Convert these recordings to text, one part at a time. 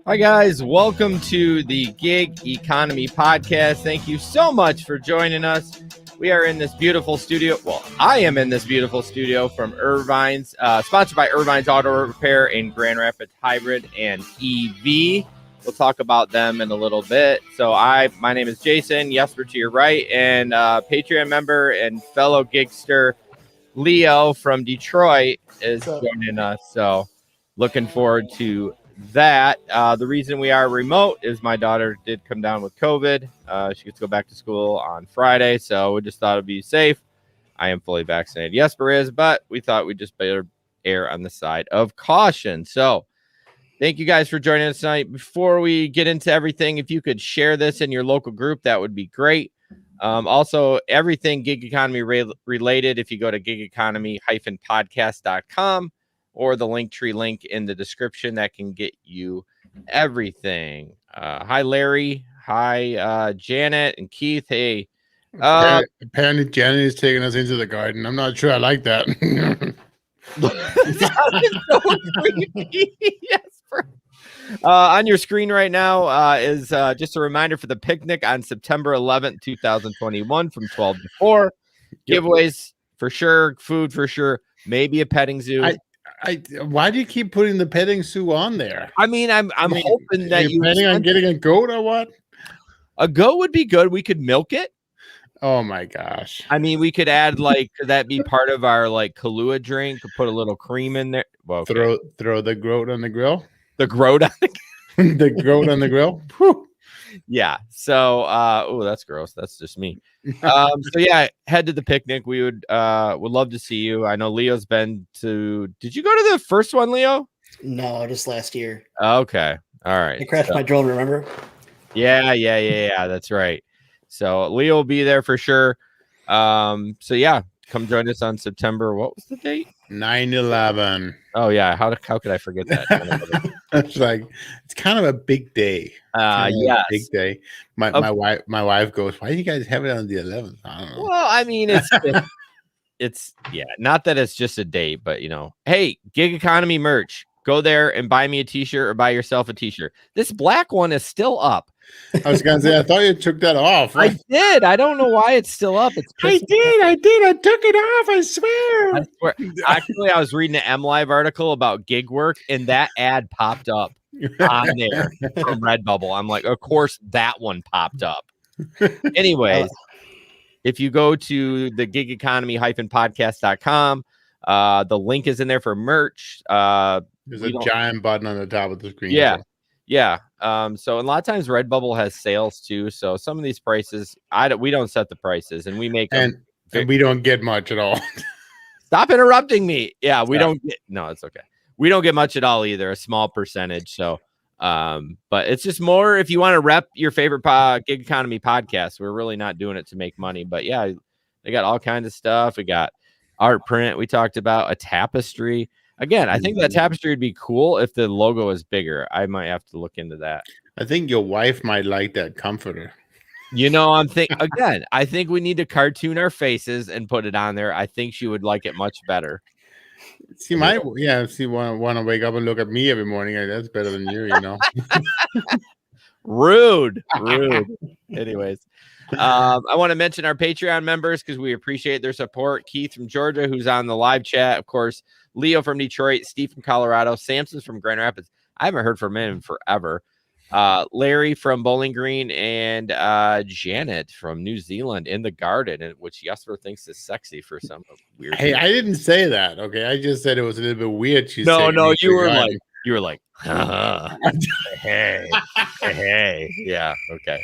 Hi, guys. Welcome to the Gig Economy Podcast. Thank you so much for joining us. We are in this beautiful studio. Well, I am in this beautiful studio from Irvine's, sponsored by Irvine's Auto Repair in Grand Rapids Hybrid and EV. We'll talk about them in a little bit. So my name is Jason, Jesper to your right, and Patreon member and fellow gigster Leo from Detroit is joining us. So looking forward to that. The reason we are remote is my daughter did come down with COVID. She gets to go back to school on Friday, so we just thought it'd be safe. I am fully vaccinated. Jesper is, but we thought we'd just better err on the side of caution. So thank you guys for joining us tonight. Before we get into everything, if you could share this in your local group, that would be great. Also, everything gig economy related, if you go to gigeconomy-podcast.com or the Linktree link in the description, that can get you everything. Hi, Larry. Hi, Janet and Keith. Hey. Apparently, Janet is taking us into the garden. I'm not sure I like that. So creepy. Yes, on your screen right now is just a reminder for the picnic on September 11th, 2021 from 12 to 4. Giveaways for sure, food for sure, maybe a petting zoo. Why do you keep putting the petting zoo on there? I mean, I'm hoping that you're planning on getting a goat or what? A goat would be good. We could milk it. Oh my gosh. I mean, we could add could that be part of our Kahlua drink? Put a little cream in there. Well, okay. Throw the goat on the grill. The goat on the goat on the grill. Whew. Yeah. So, that's gross. That's just me. So yeah, head to the picnic. We would love to see you. I know Leo's been to. Did you go to the first one, Leo? No, just last year. Okay. All right. I crashed my drone. Remember? Yeah. That's right. So Leo will be there for sure. So yeah, come join us on September. What was the date? 9/11. Oh yeah. How could I forget that? It's kind of a big day. Yeah, big day. My wife goes, why do you guys have it on the 11th? I don't know. Well, I mean, it's not that it's just a date, but hey, gig economy merch. Go there and buy me a t-shirt or buy yourself a t-shirt. This black one is still up. I was gonna say, I thought you took that off. I did. I don't know why it's still up. I did. I took it off. I swear. Actually, I was reading an MLive article about gig work, and that ad popped up on there from Redbubble. I'm like, of course that one popped up. Anyways, if you go to the gigeconomy-podcast.com, the link is in there for merch. There's a giant button on the top of the screen. Yeah. Yeah. So a lot of times Redbubble has sales too. So some of these prices, we don't set the prices, and we make and we don't get much at all. Stop interrupting me. Yeah, we don't get. No, it's okay. We don't get much at all either. A small percentage. So, but it's just more if you want to rep your favorite gig economy podcast. We're really not doing it to make money, but yeah, they got all kinds of stuff. We got art print. We talked about a tapestry. Again, I think that tapestry would be cool if the logo is bigger. I might have to look into that. I think your wife might like that comforter. I think we need to cartoon our faces and put it on there. I think she would like it much better. She want to wake up and look at me every morning. That's better than you, Rude. Anyways, I want to mention our Patreon members because we appreciate their support. Keith from Georgia, who's on the live chat, of course. Leo from Detroit, Steve from Colorado, Samson's from Grand Rapids. I haven't heard from him in forever. Larry from Bowling Green, and Janet from New Zealand in the garden, which Jesper thinks is sexy for some weird. Hey, I didn't say that. Okay, I just said it was a little bit weird. No, you were like, hey, yeah, okay.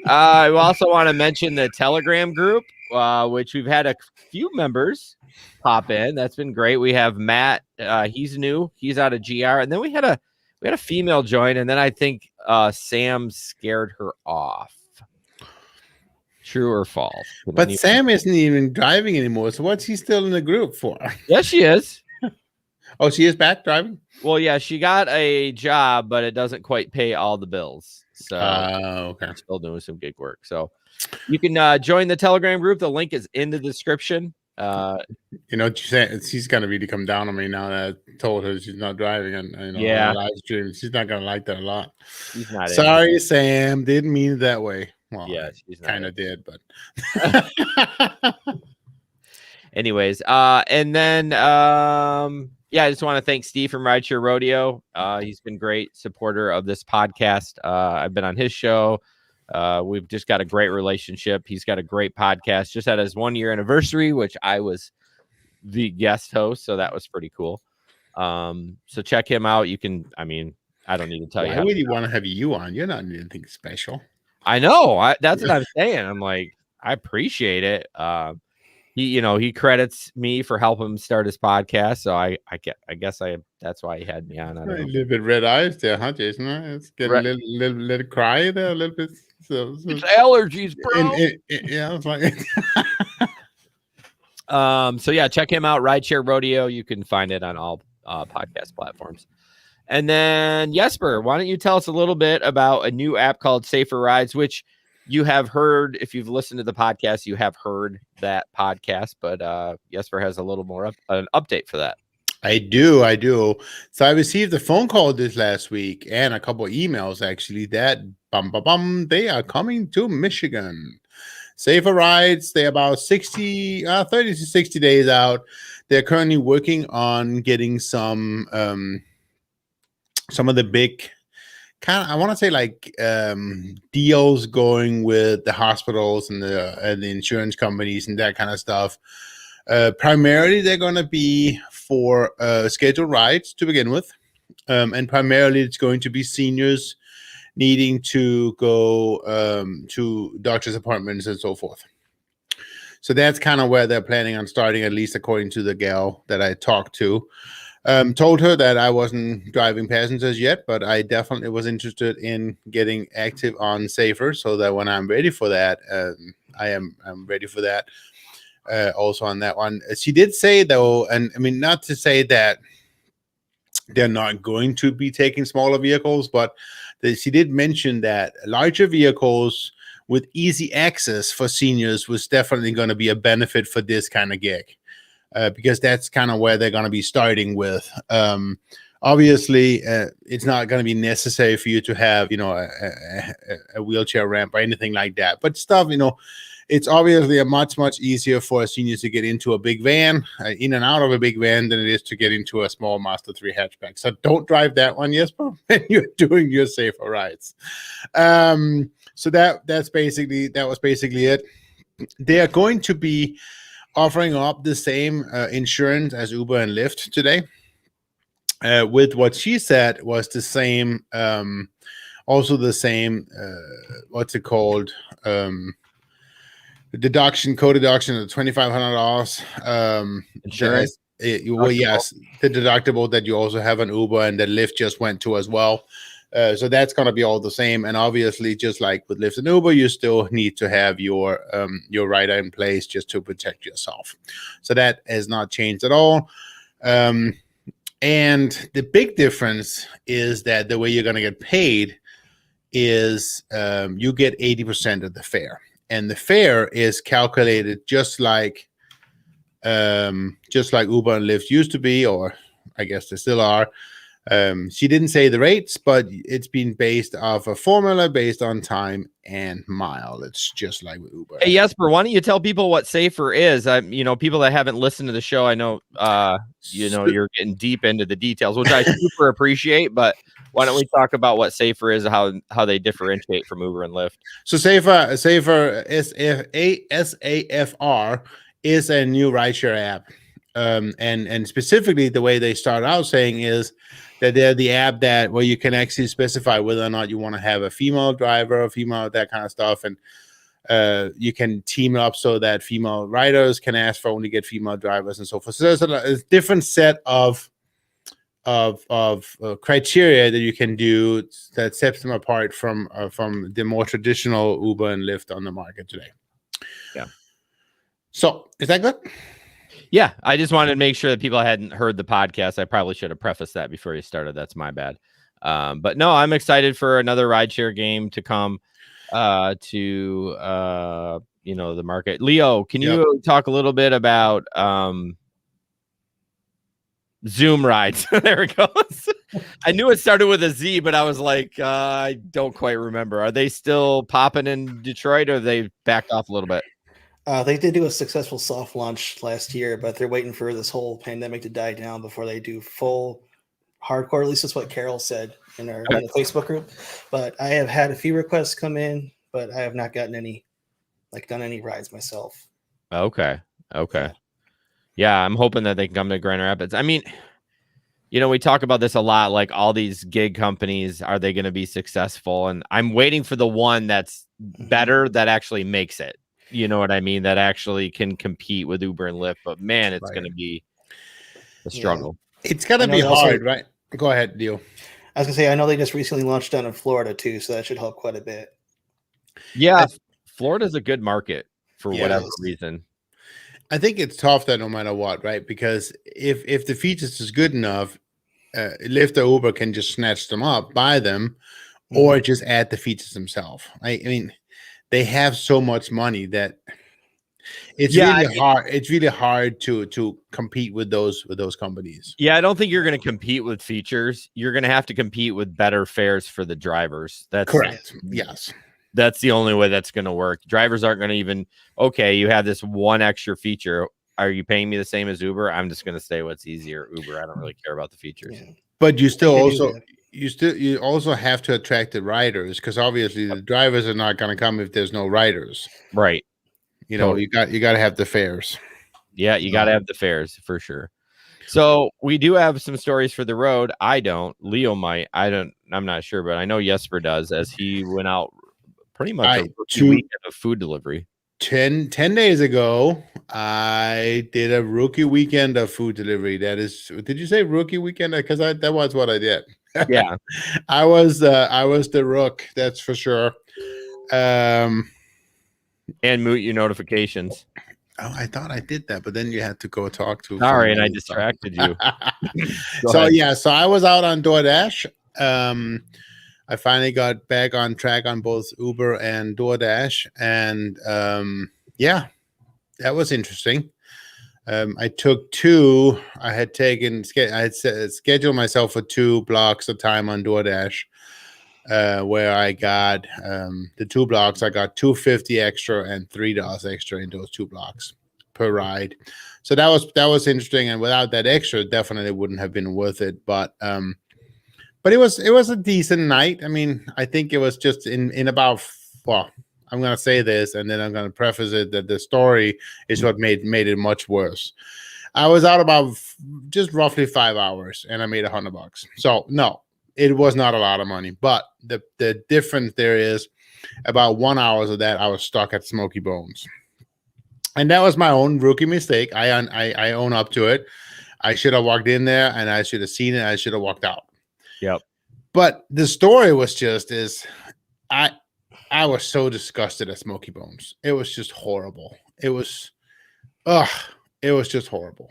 I also want to mention the Telegram group, which we've had a few members pop in. That's been great. We have Matt. He's new. He's out of GR, and then we had a female join, and then I think Sam scared her off. True or false? But Sam isn't even driving anymore. So what's he still in the group for? Yes, she is. Oh, she is back driving? Well, yeah, she got a job, but it doesn't quite pay all the bills. So okay. She's still doing some gig work. So you can join the Telegram group. The link is in the description. She's gonna really come down on me now that I told her she's not driving on live stream. She's not gonna like that a lot. She's not. Sorry, Sam. Didn't mean it that way. Well, yeah, she's kind of did, but anyways, and then I just want to thank Steve from Rideshare Rodeo. He's been great supporter of this podcast. I've been on his show. We've just got a great relationship. He's got a great podcast. Just had his 1-year anniversary, which I was the guest host, so that was pretty cool. So check him out. You can. I mean, I don't need to tell you. I really want to have you on. You're not anything special. I know. That's what I'm saying. I'm like, I appreciate it. He credits me for helping him start his podcast. So I guess that's why he had me on. A little bit red eyes there, huh, Jason? It's getting a little cry there, a little bit. So it's allergies, bro. Yeah, it's like. So yeah, check him out. Rideshare Rodeo. You can find it on all podcast platforms. And then Jesper, why don't you tell us a little bit about a new app called Safer Rides, which you have heard. If you've listened to the podcast, you have heard that podcast, but Jesper has a little more an update for that. I do. So I received a phone call this last week and a couple of emails actually that they are coming to Michigan. Safer Rides, they're about 30 to 60 days out. They're currently working on getting some of the big I want to say deals going with the hospitals and the insurance companies and that kind of stuff. Primarily, they're going to be for scheduled rides to begin with. And primarily, it's going to be seniors needing to go to doctor's appointments and so forth. So that's kind of where they're planning on starting, at least according to the gal that I talked to. Told her that I wasn't driving passengers yet, but I definitely was interested in getting active on Safer, so that when I'm ready for that, I'm ready for that. Also on that one, she did say though, and I mean not to say that they're not going to be taking smaller vehicles, but she did mention that larger vehicles with easy access for seniors was definitely going to be a benefit for this kind of gig. Because that's kind of where they're going to be starting with. Obviously, it's not going to be necessary for you to have, a wheelchair ramp or anything like that. But stuff, it's obviously a much easier for a senior to get into a big van, in and out of a big van, than it is to get into a small Master 3 hatchback. So don't drive that one, Jesper, when you're doing your Safer Rides. So that was basically it. They are going to be offering up the same insurance as Uber and Lyft today, with what she said was the same, also the same, what's it called? Co-deduction of $2,500. Insurance? Well, yes, the deductible that you also have on Uber and that Lyft just went to as well. So that's going to be all the same. And obviously, just like with Lyft and Uber, you still need to have your rider in place just to protect yourself. So that has not changed at all. And the big difference is that the way you're going to get paid is you get 80% of the fare. And the fare is calculated just like Uber and Lyft used to be, or I guess they still are. She didn't say the rates, but it's been based off a formula based on time and mileage, just like with Uber. Hey, Jesper, why don't you tell people what Safer is? People that haven't listened to the show, I know, you're getting deep into the details, which I super appreciate. But why don't we talk about what Safer is, how they differentiate from Uber and Lyft? So Safer SAFR is a new rideshare app, and specifically the way they start out saying is that they're the app where you can actually specify whether or not you want to have a female driver, a female, that kind of stuff, and you can team it up so that female riders can ask for only get female drivers and so forth. So there's a different set of criteria that you can do that sets them apart from the more traditional Uber and Lyft on the market today. Yeah. So is that good? Yeah, I just wanted to make sure that people hadn't heard the podcast. I probably should have prefaced that before you started. That's my bad. But no, I'm excited for another rideshare game to come to the market. Leo, can you talk a little bit about Zoom rides? There it goes. I knew it started with a Z, but I was like, I don't quite remember. Are they still popping in Detroit, or have they backed off a little bit? They did do a successful soft launch last year, but they're waiting for this whole pandemic to die down before they do full hardcore. At least that's what Carol said in the Facebook group. But I have had a few requests come in, but I have not gotten any, done any rides myself. Okay. Yeah, I'm hoping that they can come to Grand Rapids. I mean, we talk about this a lot, like all these gig companies, are they going to be successful? And I'm waiting for the one that's better, that actually makes it. You know what I mean? That actually can compete with Uber and Lyft. But man, it's going to be a struggle. Yeah. It's going to be hard, right? Go ahead, Leo. I was going to say, I know they just recently launched down in Florida too, so that should help quite a bit. Yeah, Florida's a good market for whatever reason. I think it's tough that no matter what, right? Because if the features is good enough, Lyft or Uber can just snatch them up, buy them, or just add the features themselves. I mean, they have so much money that it's hard. It's really hard to compete with those companies. Yeah, I don't think you're going to compete with features. You're going to have to compete with better fares for the drivers. That's correct. Yes. That's the only way that's going to work. Drivers aren't going to even, okay, you have this one extra feature. Are you paying me the same as Uber? I'm just going to say what's easier, Uber. I don't really care about the features. Yeah. But you also have to attract the riders, because obviously the drivers are not going to come if there's no riders. Right. Totally. you got to have the fares. Yeah, you got to have the fares for sure. So we do have some stories for the road. I don't. Leo might. I'm not sure, but I know Jesper does, as he went out pretty much a weekend of food delivery. 10 days ago, I did a rookie weekend of food delivery. Did you say rookie weekend? Because that was what I did. Yeah. I was the rook, that's for sure. And mute your notifications. Oh, I thought I did that, but then you had to go talk to. Sorry, and I distracted you. So I was out on Doordash. I finally got back on track on both Uber and Doordash, and that was interesting. I took two. I had scheduled myself for 2 blocks of time on Doordash, where I got the 2 blocks. I got $2.50 extra and $3 extra in those 2 blocks per ride. So that was interesting, and without that extra, it definitely wouldn't have been worth it. But it was a decent night. I mean, I think it was just in about, well, I'm going to say this, and then I'm going to preface it that the story is what made it much worse. I was out about just roughly 5 hours, and I made $100. So no, it was not a lot of money, but the difference there is about 1 hour of that I was stuck at Smoky Bones, and that was my own rookie mistake. I own up to it. I should have walked in there, and I should have seen it. I should have walked out. Yep. But the story was I was so disgusted at Smoky Bones. It was just horrible. It was just horrible.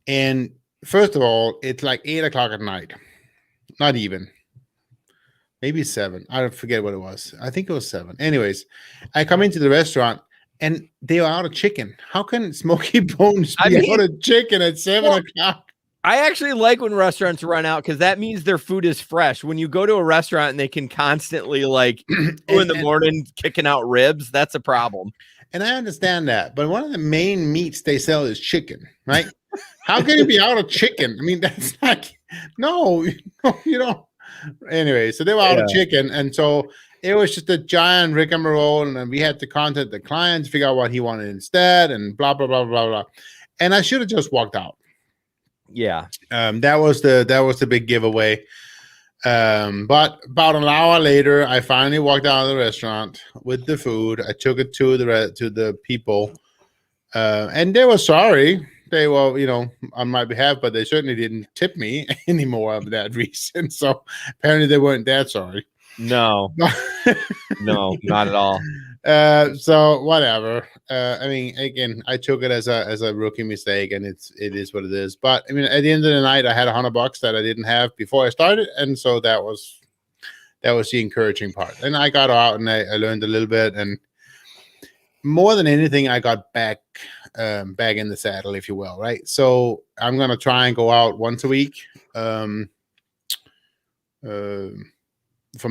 And first of all, it's like 8 o'clock at night. Not even. Maybe 7. I don't forget what it was. I think it was 7. Anyways, I come into the restaurant and they are out of chicken. How can Smoky Bones be out of chicken at 7 o'clock? I actually like when restaurants run out because that means their food is fresh. When you go to a restaurant and they can constantly like 2 in the morning kicking out ribs, that's a problem. And I understand that, but one of the main meats they sell is chicken, right? How can you be out of chicken? I mean, that's like no, you don't. Anyway, so they were out of chicken, and so it was just a giant rigmarole, and then we had to contact the client to figure out what he wanted instead, and blah blah blah blah blah. And I should have just walked out. Yeah, that was the big giveaway. But about an hour later, I finally walked out of the restaurant with the food. I took it to the people, and they were sorry. They were, on my behalf, but they certainly didn't tip me anymore of that reason. So apparently they weren't that sorry. No, no, not at all. So whatever. I mean, again, I took it as a rookie mistake, and it is what it is. But I mean, at the end of the night, I had $100 that I didn't have before I started, and so that was the encouraging part. And I got out and I learned a little bit, and more than anything, I got back in the saddle, if you will, right? So I'm gonna try and go out once a week from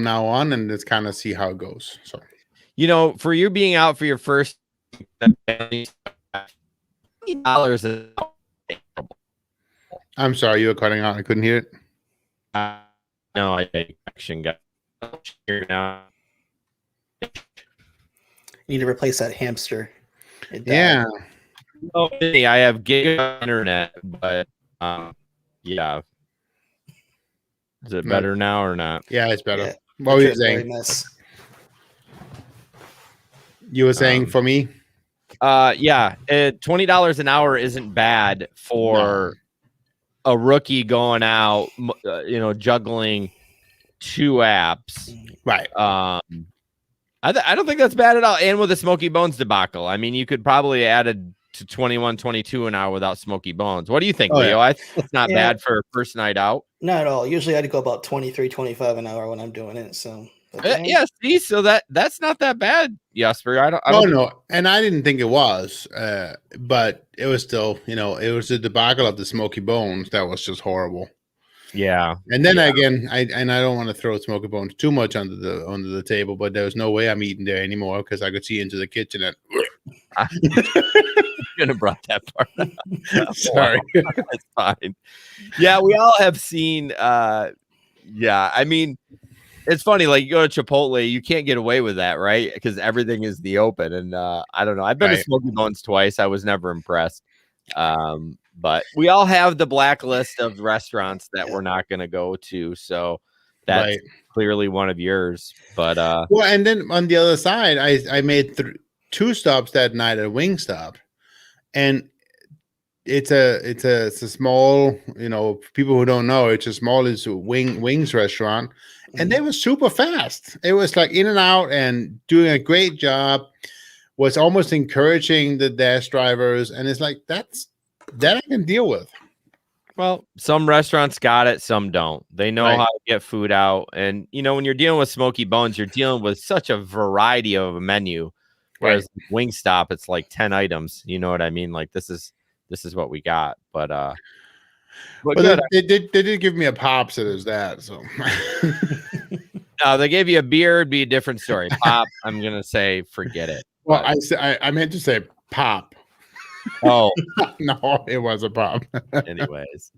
now on, and just kind of see how it goes. So. For you being out for your first $20. I'm sorry, you were cutting out. I couldn't hear it. No, I action got here now. You need to replace that hamster. Yeah. Oh, I have gig internet, but yeah. Is it better now or not? Yeah, it's better. Yeah. What were you saying? You were saying for me? Yeah, $20 an hour isn't bad for a rookie going out, juggling 2 apps. Right. I don't think that's bad at all. And with the Smoky Bones debacle, I mean, you could probably add it to 21, 22 an hour without Smoky Bones. What do you think, Leo? Yeah. I think it's not bad for a first night out. Not at all. Usually I'd go about 23, 25 an hour when I'm doing it. So yeah, see, so that's not that bad, Jesper. I don't know. And I didn't think it was, but it was still, it was the debacle of the Smoky Bones that was just horrible. Yeah. And then again, I don't want to throw Smoky Bones too much under the table, but there was no way I'm eating there anymore because I could see into the kitchen and I should have brought that part up. Sorry. It's fine. Yeah, we all have seen I mean, it's funny, like you go to Chipotle, you can't get away with that, right? Because everything is the open. And I don't know. I've been to Smoky Bones twice. I was never impressed. But we all have the blacklist of restaurants that we're not going to go to. So that's clearly one of yours. But well, and then on the other side, I made 2 stops that night at Wingstop. And it's a small, people who don't know, it's a small wings restaurant. And they were super fast. It was like in and out and doing a great job. Was almost encouraging the Dash drivers. And it's like, that I can deal with. Well, some restaurants got it, some don't. They know how to get food out. And, when you're dealing with Smoky Bones, you're dealing with such a variety of a menu. Whereas Wingstop, it's like 10 items. You know what I mean? Like, this is what we got. But they did give me a pop, so there's that. So no, they gave you a beer, it'd be a different story. Pop, I'm gonna say forget it. Well, I meant to say pop. Oh no, it was a pop. Anyways,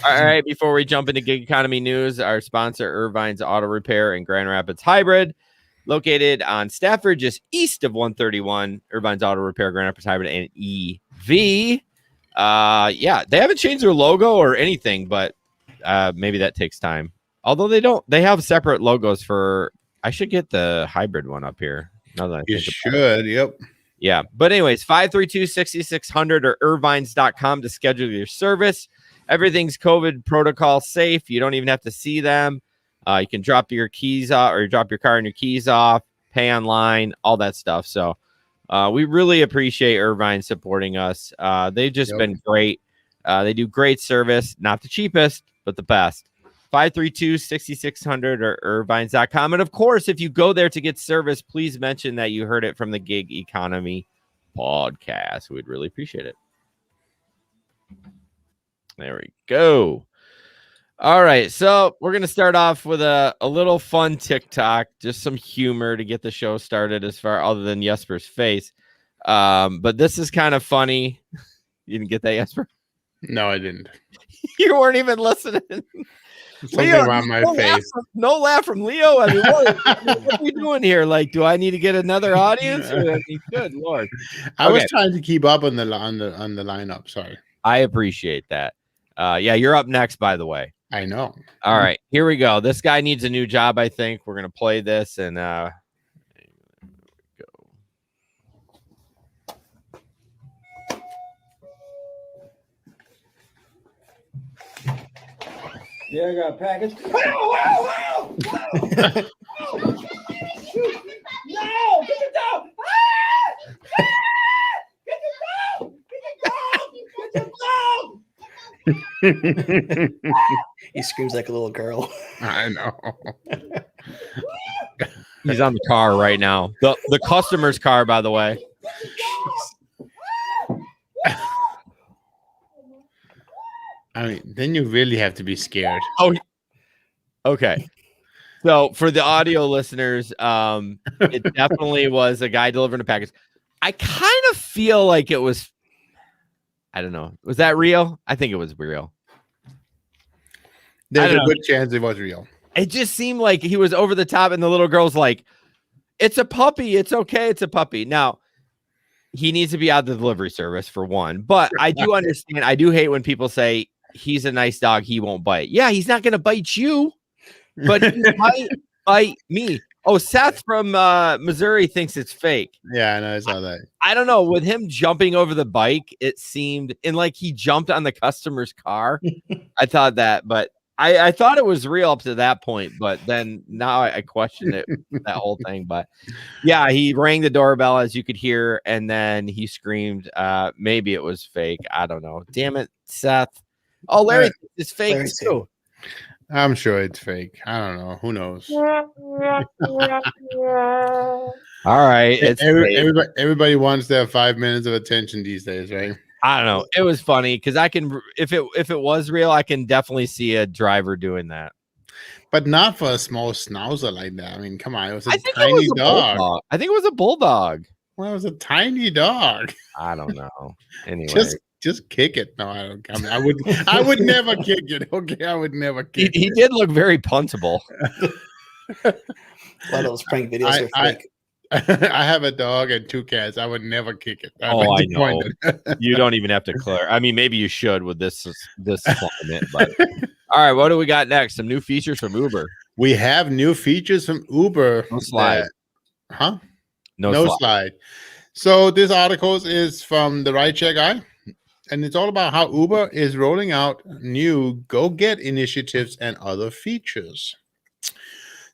all right. Before we jump into gig economy news, our sponsor Irvine's Auto Repair in Grand Rapids Hybrid, located on Stafford, just east of 131. Irvine's Auto Repair, Grand Rapids Hybrid, and EV. They haven't changed their logo or anything, but maybe that takes time. Although they have separate logos for. I should get the hybrid one up here. Now that you should, yep. Yeah, but anyways, 532-6600 or irvines.com to schedule your service. Everything's COVID protocol safe. You don't even have to see them. You can drop your keys off or drop your car and your keys off, pay online, all that stuff. So we really appreciate Irvine supporting us. They've just been great. They do great service, not the cheapest, but the best. 532-6600 or irvines.com. And of course, if you go there to get service, please mention that you heard it from the Gig Economy podcast. We'd really appreciate it. There we go. All right, so we're going to start off with a little fun TikTok, just some humor to get the show started as far other than Jesper's face. But this is kind of funny. You didn't get that, Jesper? No, I didn't. You weren't even listening. Something Leo, around my face. No laugh from Leo. I mean, what are we doing here? Like, do I need to get another audience? Or, I mean, good Lord. I was trying to keep up on the lineup. Sorry. I appreciate that. Yeah, you're up next, by the way. I know. All right, here we go. This guy needs a new job, I think. We're going to play this and go. Yeah, I got a package. No, get the dog! Get the dog! He screams like a little girl. I know. He's on the car right now. The customer's car, by the way. I mean, then you really have to be scared. Oh, okay. So for the audio listeners, it definitely was a guy delivering a package. I kind of feel like it was, I don't know. Was that real? I think it was real. There's a good chance it was real. It just seemed like he was over the top and the little girl's like, it's a puppy. It's okay. It's a puppy. Now, he needs to be out of the delivery service for one, but I do understand. I do hate when people say he's a nice dog. He won't bite. Yeah, he's not going to bite you, but he might bite me. Oh, Seth from Missouri thinks it's fake. Yeah, I know. I saw that. I don't know. With him jumping over the bike, it seemed and like he jumped on the customer's car. I thought that, but I thought it was real up to that point, but then now I question it, that whole thing. But yeah, he rang the doorbell, as you could hear, and then he screamed. Maybe it was fake. I don't know. Damn it, Seth. Oh, Larry is fake Larry too. I'm sure it's fake. I don't know. Who knows? All right. It's everybody wants their 5 minutes of attention these days, right? I don't know. It was funny because I can, if it was real, I can definitely see a driver doing that. But not for a small schnauzer like that. I mean, come on. It was a tiny dog. I think it was a bulldog. Well, it was a tiny dog. I don't know. Anyway. Just kick it. No, I don't. I mean, I would never kick it. Okay, I would never kick it. He did look very puntable. A lot of those prank videos are fake. I have a dog and 2 cats. I would never kick it. I know. You don't even have to clear. I mean, maybe you should with this climate. But all right, what do we got next? Some new features from Uber. We have new features from Uber. No slide. No slide. So this article is from the Rideshare Guy, and it's all about how Uber is rolling out new go-get initiatives and other features.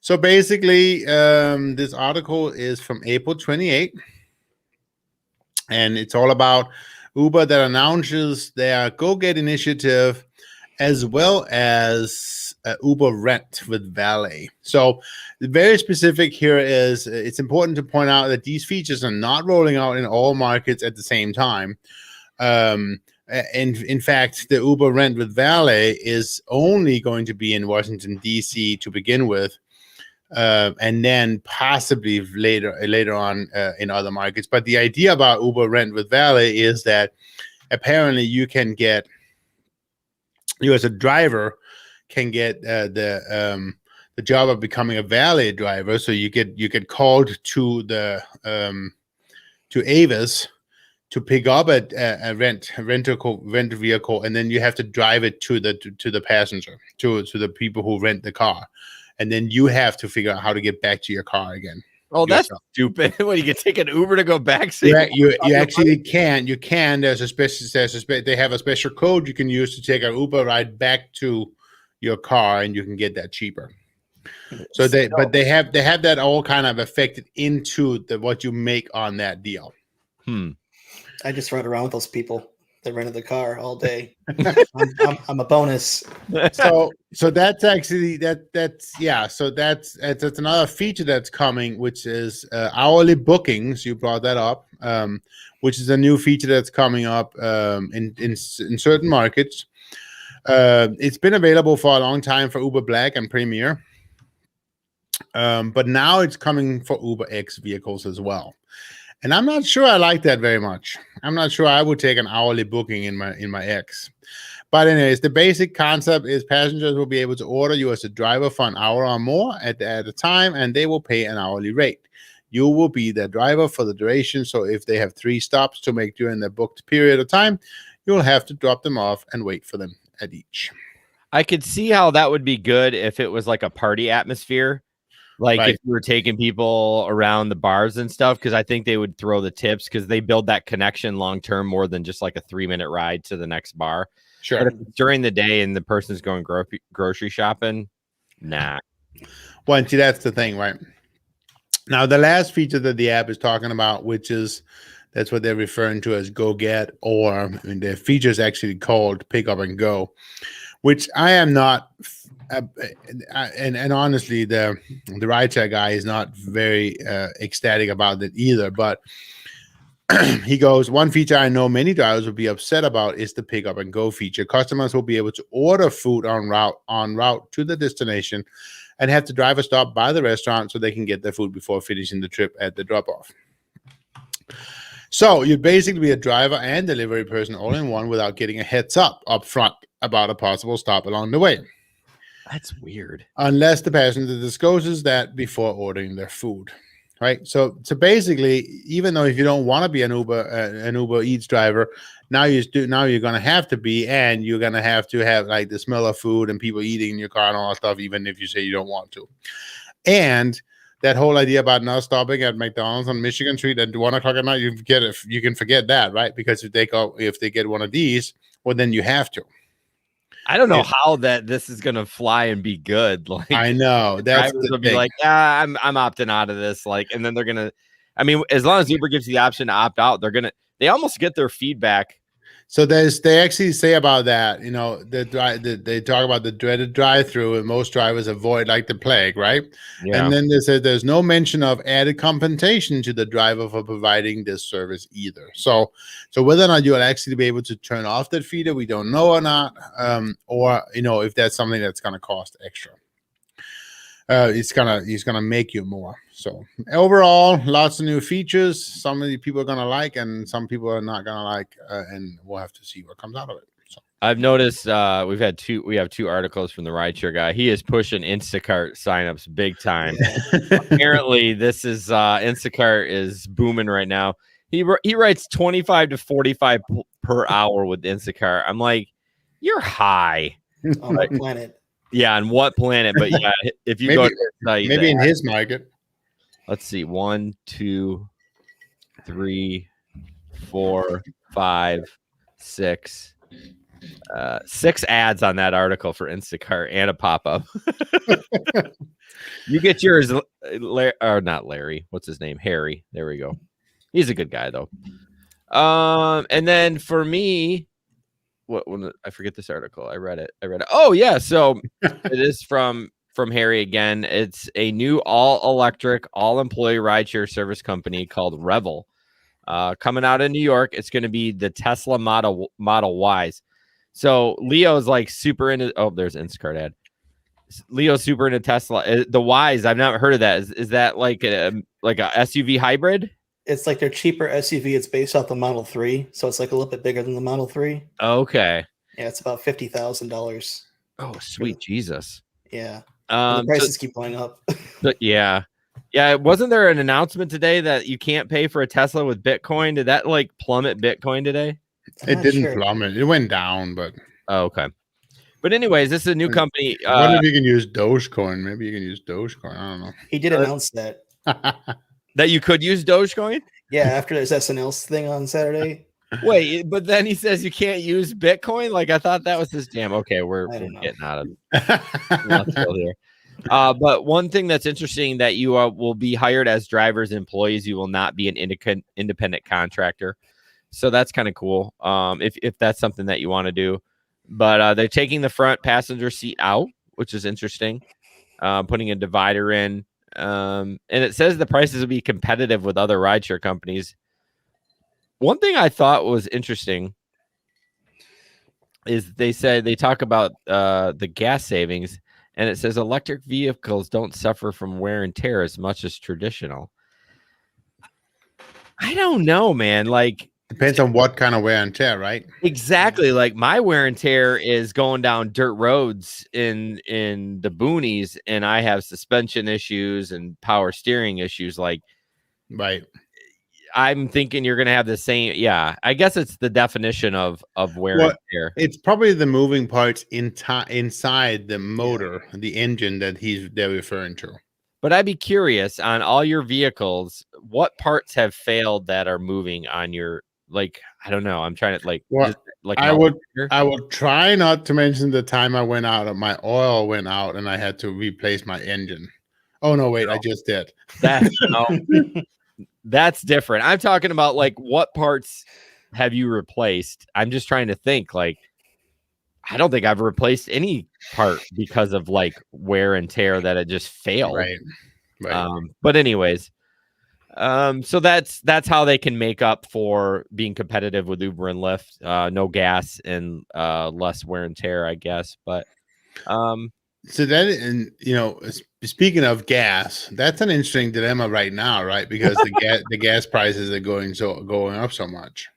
So basically, this article is from April 28, and it's all about Uber that announces their go-get initiative as well as Uber Rent with Valet. So very specific here is it's important to point out that these features are not rolling out in all markets at the same time. And in fact, the Uber Rent with Valet is only going to be in Washington, D.C. to begin with. And then possibly later on in other markets. But the idea about Uber Rent with Valet is that apparently you as a driver can get the job of becoming a valet driver. So you get called to the to Avis to pick up a rental vehicle, and then you have to drive it to the passenger, to the people who rent the car. And then you have to figure out how to get back to your car again. Oh, that's stupid. When you can take an Uber to go back. You actually can. You can. They have a special code you can use to take an Uber ride back to your car, and you can get that cheaper. So they have that all kind of affected into what you make on that deal. I just run around with those people that rented the car all day. I'm a bonus. So that's actually that's another feature that's coming, which is hourly bookings. You brought that up, which is a new feature that's coming up in certain markets. It's been available for a long time for Uber Black and Premier. But now it's coming for Uber X vehicles as well. And I'm not sure I like that very much. I'm not sure I would take an hourly booking in my X. But anyways, the basic concept is passengers will be able to order you as a driver for an hour or more at a time, and they will pay an hourly rate. You will be their driver for the duration. So if they have 3 stops to make during their booked period of time, you'll have to drop them off and wait for them at each. I could see how that would be good if it was like a party atmosphere. Like Right. if you were taking people around the bars and stuff, because I think they would throw the tips because they build that connection long term more than just like a 3-minute ride to the next bar. Sure. But if it's during the day and the person's going grocery shopping, nah. Well, and see, that's the thing, right? Now, the last feature that the app is talking about, that's what they're referring to as Go Get, or the feature is actually called Pick Up and Go, which I am not. And honestly, the rideshare guy is not very ecstatic about it either. But he goes, one feature I know many drivers will be upset about is the Pick Up and Go feature. Customers will be able to order food en route to the destination and have the driver stop by the restaurant so they can get their food before finishing the trip at the drop-off. So you'd basically be a driver and delivery person all in one without getting a heads up front about a possible stop along the way. That's weird. Unless the passenger discloses that before ordering their food, right? So basically, even though if you don't want to be an Uber Eats driver, now you're going to have to be, and you're going to have like the smell of food and people eating in your car and all that stuff, even if you say you don't want to. And that whole idea about not stopping at McDonald's on Michigan Street at 1 o'clock at night, you can forget that, right? Because if they get one of these, well, then you have to. I don't know how this is gonna fly and be good. Like, I know that's drivers will be like, I'm opting out of this. Like, and then they're gonna. I mean, as long as Uber gives you the option to opt out, they almost get their feedback. So they actually say about that, they talk about the dreaded drive-through, and most drivers avoid like the plague, right? Yeah. And then they said there's no mention of added compensation to the driver for providing this service either. So whether or not you'll actually be able to turn off that feature, we don't know or not, or if that's something that's going to cost extra. He's gonna make you more. So overall, lots of new features. Some of the people are gonna like, and some people are not gonna like, and we'll have to see what comes out of it. So I've noticed we have 2 articles from the rideshare guy. He is pushing Instacart signups big time. Apparently, this is Instacart is booming right now. He writes 25 to 45 per hour with Instacart. I'm like, you're high. On what planet? Yeah, on what planet? But yeah, if you go to the site, maybe in his market. Let's see, 1, 2, 3, 4, 5, 6. 6 ads on that article for Instacart and a pop-up. You get yours, or not Larry. What's his name? Harry. There we go. He's a good guy though. And then for me, I forget this article. I read it. Oh yeah, so it is from Harry again. It's a new all-electric, all-employee rideshare service company called Revel, coming out in New York. It's going to be the Tesla Model Ys. So Leo's like super into. Oh, there's an Instacart ad. Leo's super into Tesla. The Ys, I've never heard of that. Is that like a SUV hybrid? It's like their cheaper SUV. It's based off the Model 3, so it's like a little bit bigger than the Model 3. Okay. Yeah, it's about $50,000. Oh, sweet Jesus. Yeah. The prices keep going up. Yeah. Wasn't there an announcement today that you can't pay for a Tesla with Bitcoin? Did that like plummet Bitcoin today? It didn't plummet. It went down, but okay. But anyways, this is a new company. I wonder if you can use Dogecoin. Maybe you can use Dogecoin. I don't know. He did announce that. That you could use Dogecoin? Yeah, after this SNL thing on Saturday. Wait, but then he says you can't use Bitcoin? Like, I thought that was his jam. Okay, we're getting out of it. Here. But one thing that's interesting that you will be hired as drivers and employees. You will not be an independent contractor. So that's kind of cool if that's something that you want to do. But they're taking the front passenger seat out, which is interesting, putting a divider in. And it says the prices will be competitive with other rideshare companies. One thing I thought was interesting, is they talk about the gas savings, and it says electric vehicles don't suffer from wear and tear as much as traditional. I don't know, man. Like, Depends on what kind of wear and tear, right? exactly. Like, my wear and tear is going down dirt roads in the boonies, and I have suspension issues and power steering issues. Like, Right. I'm thinking you're gonna have the same. Yeah, I guess it's the definition of wear Well, and tear. it's probably the moving parts inside the motor, the engine that they're referring to. But I'd be curious on all your vehicles, what parts have failed that are moving on your, like, I don't know. I'm trying to Well, like I would try not to mention the time I went out and my oil went out and I had to replace my engine. Oh no, wait, I just did. That's no, that's different. I'm talking about like what parts have you replaced? I'm just trying to think. Like, I don't think I've replaced any part because of like wear and tear that it just failed. Right. Right. But anyways, so that's how they can make up for being competitive with Uber and Lyft. No gas and less wear and tear, I guess. But so that, and speaking of gas, that's an interesting dilemma right now, right? Because the gas prices are going up so much.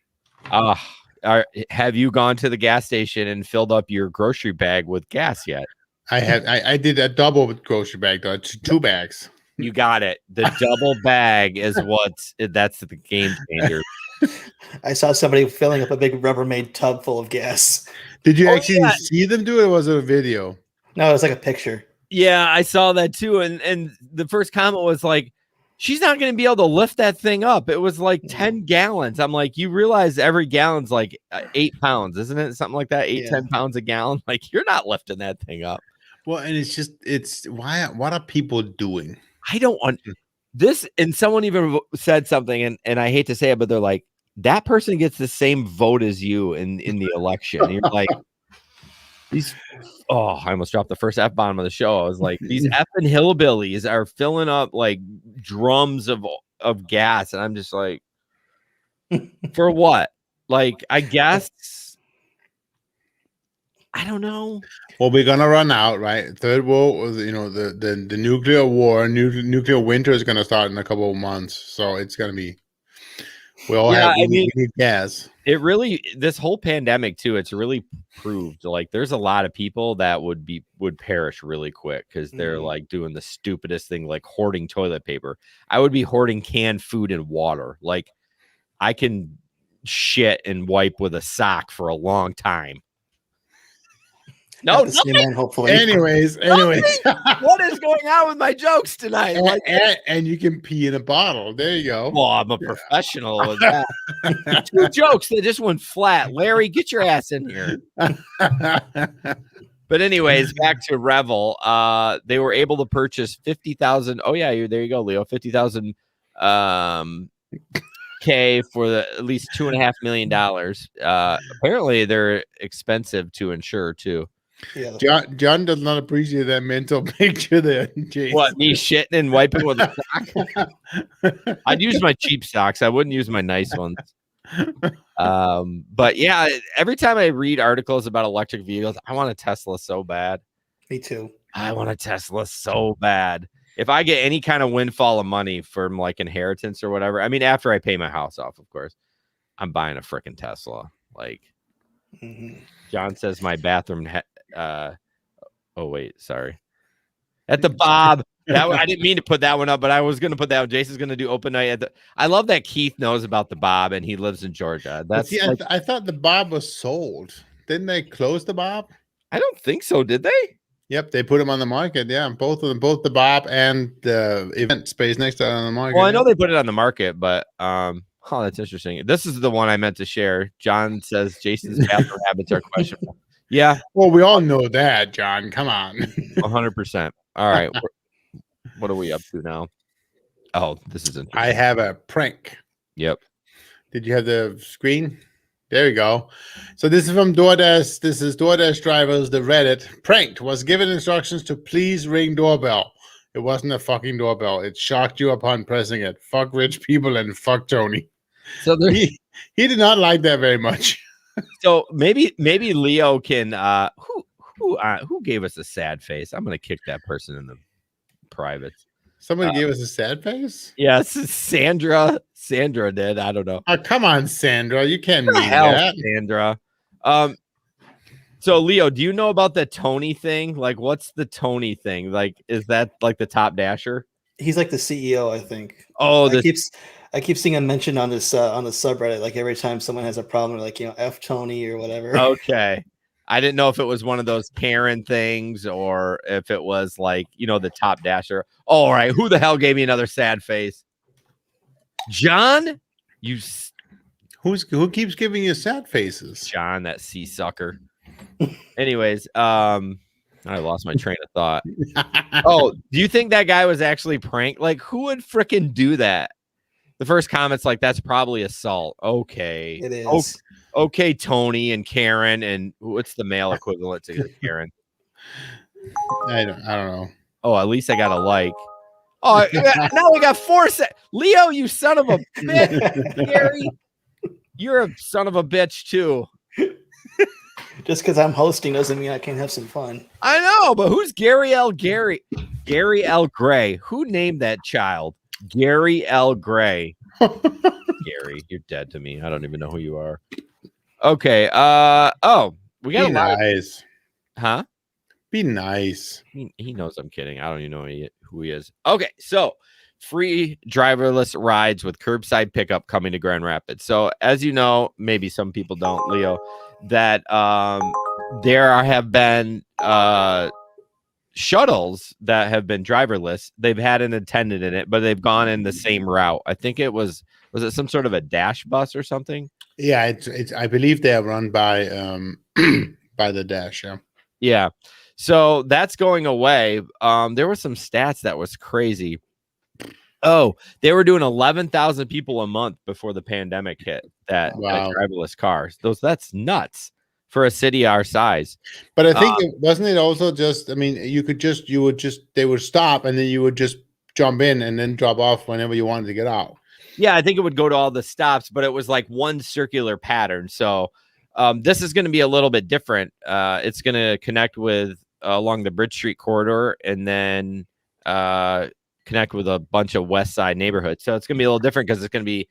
Have you gone to the gas station and filled up your grocery bag with gas yet? I did a double grocery bag, though, 2 bags. You got it. The double bag is that's the game changer. I saw somebody filling up a big Rubbermaid tub full of gas. Did you actually see them do it, or was it a video? No, it was like a picture. Yeah, I saw that too. And the first comment was like, she's not going to be able to lift that thing up. It was like 10 gallons. I'm like, you realize every gallon's like 8 pounds, isn't it? Something like that, 10 pounds a gallon. Like, you're not lifting that thing up. Well, and what are people doing? I don't want this. And someone even said something, and I hate to say it, but they're like, that person gets the same vote as you in the election. And you're like, I almost dropped the first F-bomb of the show. I was like, these effing hillbillies are filling up like drums of gas. And I'm just like, for what? Like, I guess, I don't know. Well, we're gonna run out, right? Third world, the nuclear war, nuclear winter is gonna start in a couple of months. So it's gonna be. We need gas. This whole pandemic too, it's really proved like there's a lot of people that would perish really quick because they're like doing the stupidest thing, like hoarding toilet paper. I would be hoarding canned food and water. Like, I can shit and wipe with a sock for a long time. No, man, hopefully. Anyways. What is going on with my jokes tonight? And you can pee in a bottle. There you go. Well, I'm a professional with that. 2 jokes that just went flat. Larry, get your ass in here. But anyways, back to Revel. They were able to purchase 50,000. Oh yeah, there you go, Leo. 50,000 K for at least $2.5 million. Apparently, they're expensive to insure too. Yeah. John does not appreciate that mental picture there. Jason. What, me shitting and wiping with a sock? I'd use my cheap socks. I wouldn't use my nice ones. But yeah, every time I read articles about electric vehicles, I want a Tesla so bad. Me too. I want a Tesla so bad. If I get any kind of windfall of money from like inheritance or whatever, I mean, after I pay my house off, of course, I'm buying a freaking Tesla. Like, John says my bathroom. Oh wait, sorry. At the Bob. I didn't mean to put that one up, but I was going to put that one. Jason's going to do open night I love that Keith knows about the Bob and he lives in Georgia. That's I thought the Bob was sold. Didn't they close the Bob? I don't think so. Did they? Yep, they put them on the market. Yeah, both of them, both the Bob and the event space next to it on the market. Well, I know they put it on the market, but that's interesting. This is the one I meant to share. John says Jason's bathroom habits are questionable. Yeah. Well, we all know that, John. Come on. 100%. All right. What are we up to now? Oh, this is interesting. I have a prank. Yep. Did you have the screen? There we go. So this is from Doordash. This is Doordash drivers, the Reddit. Pranked. Was given instructions to please ring doorbell. It wasn't a fucking doorbell. It shocked you upon pressing it. Fuck rich people and fuck Tony. So he did not like that very much. So maybe Leo can who gave us a sad face? I'm gonna kick that person in the privates. Somebody gave us a sad face. Yes, Sandra did. I don't know. Oh, come on, Sandra. You can't mean Hell, that. Sandra. So Leo, do you know about the Tony thing? Like, what's the Tony thing? Like, is that like the top dasher? He's like the CEO, I think. Oh, I keep seeing him mentioned on this on the subreddit. Like every time someone has a problem, like F Tony or whatever. okay. I didn't know if it was one of those Karen things or if it was like the top dasher. All right, who the hell gave me another sad face? John, who keeps giving you sad faces? John, that sea sucker. Anyways, I lost my train of thought. Oh, do you think that guy was actually pranked? Like, who would fricking do that? The first comment's like, that's probably assault. Okay. It is. Okay, Tony and Karen, and what's the male equivalent to Karen? I don't know. Oh, at least I got a like. Oh, now we got 4 Leo, you son of a bitch. Gary, you're a son of a bitch too. Just because I'm hosting doesn't mean I can't have some fun. I know, but who's Gary L. Gray? Who named that child? Gary L. Gray. Gary, you're dead to me. I don't even know who you are. Okay. We got Be nice. Huh? Be nice. He knows I'm kidding. I don't even know who he is. Okay, so free driverless rides with curbside pickup coming to Grand Rapids. So as you know, maybe some people don't, Leo, that there have been shuttles that have been driverless. They've had an attendant in it, but they've gone in the same route. I think it was it some sort of a dash bus or something? Yeah, it's I believe they are run by by the Dash. Yeah. So that's going away. There were some stats that was crazy. Oh, they were doing 11,000 people a month before the pandemic hit that driverless cars. That's nuts for a city our size. But I think wasn't it also just, I mean, they would stop and then you would just jump in and then drop off whenever you wanted to get out. Yeah, I think it would go to all the stops, but it was like one circular pattern. So this is going to be a little bit different. It's going to connect with along the Bridge Street corridor and then connect with a bunch of West Side neighborhoods. So it's going to be a little different because it's going to be,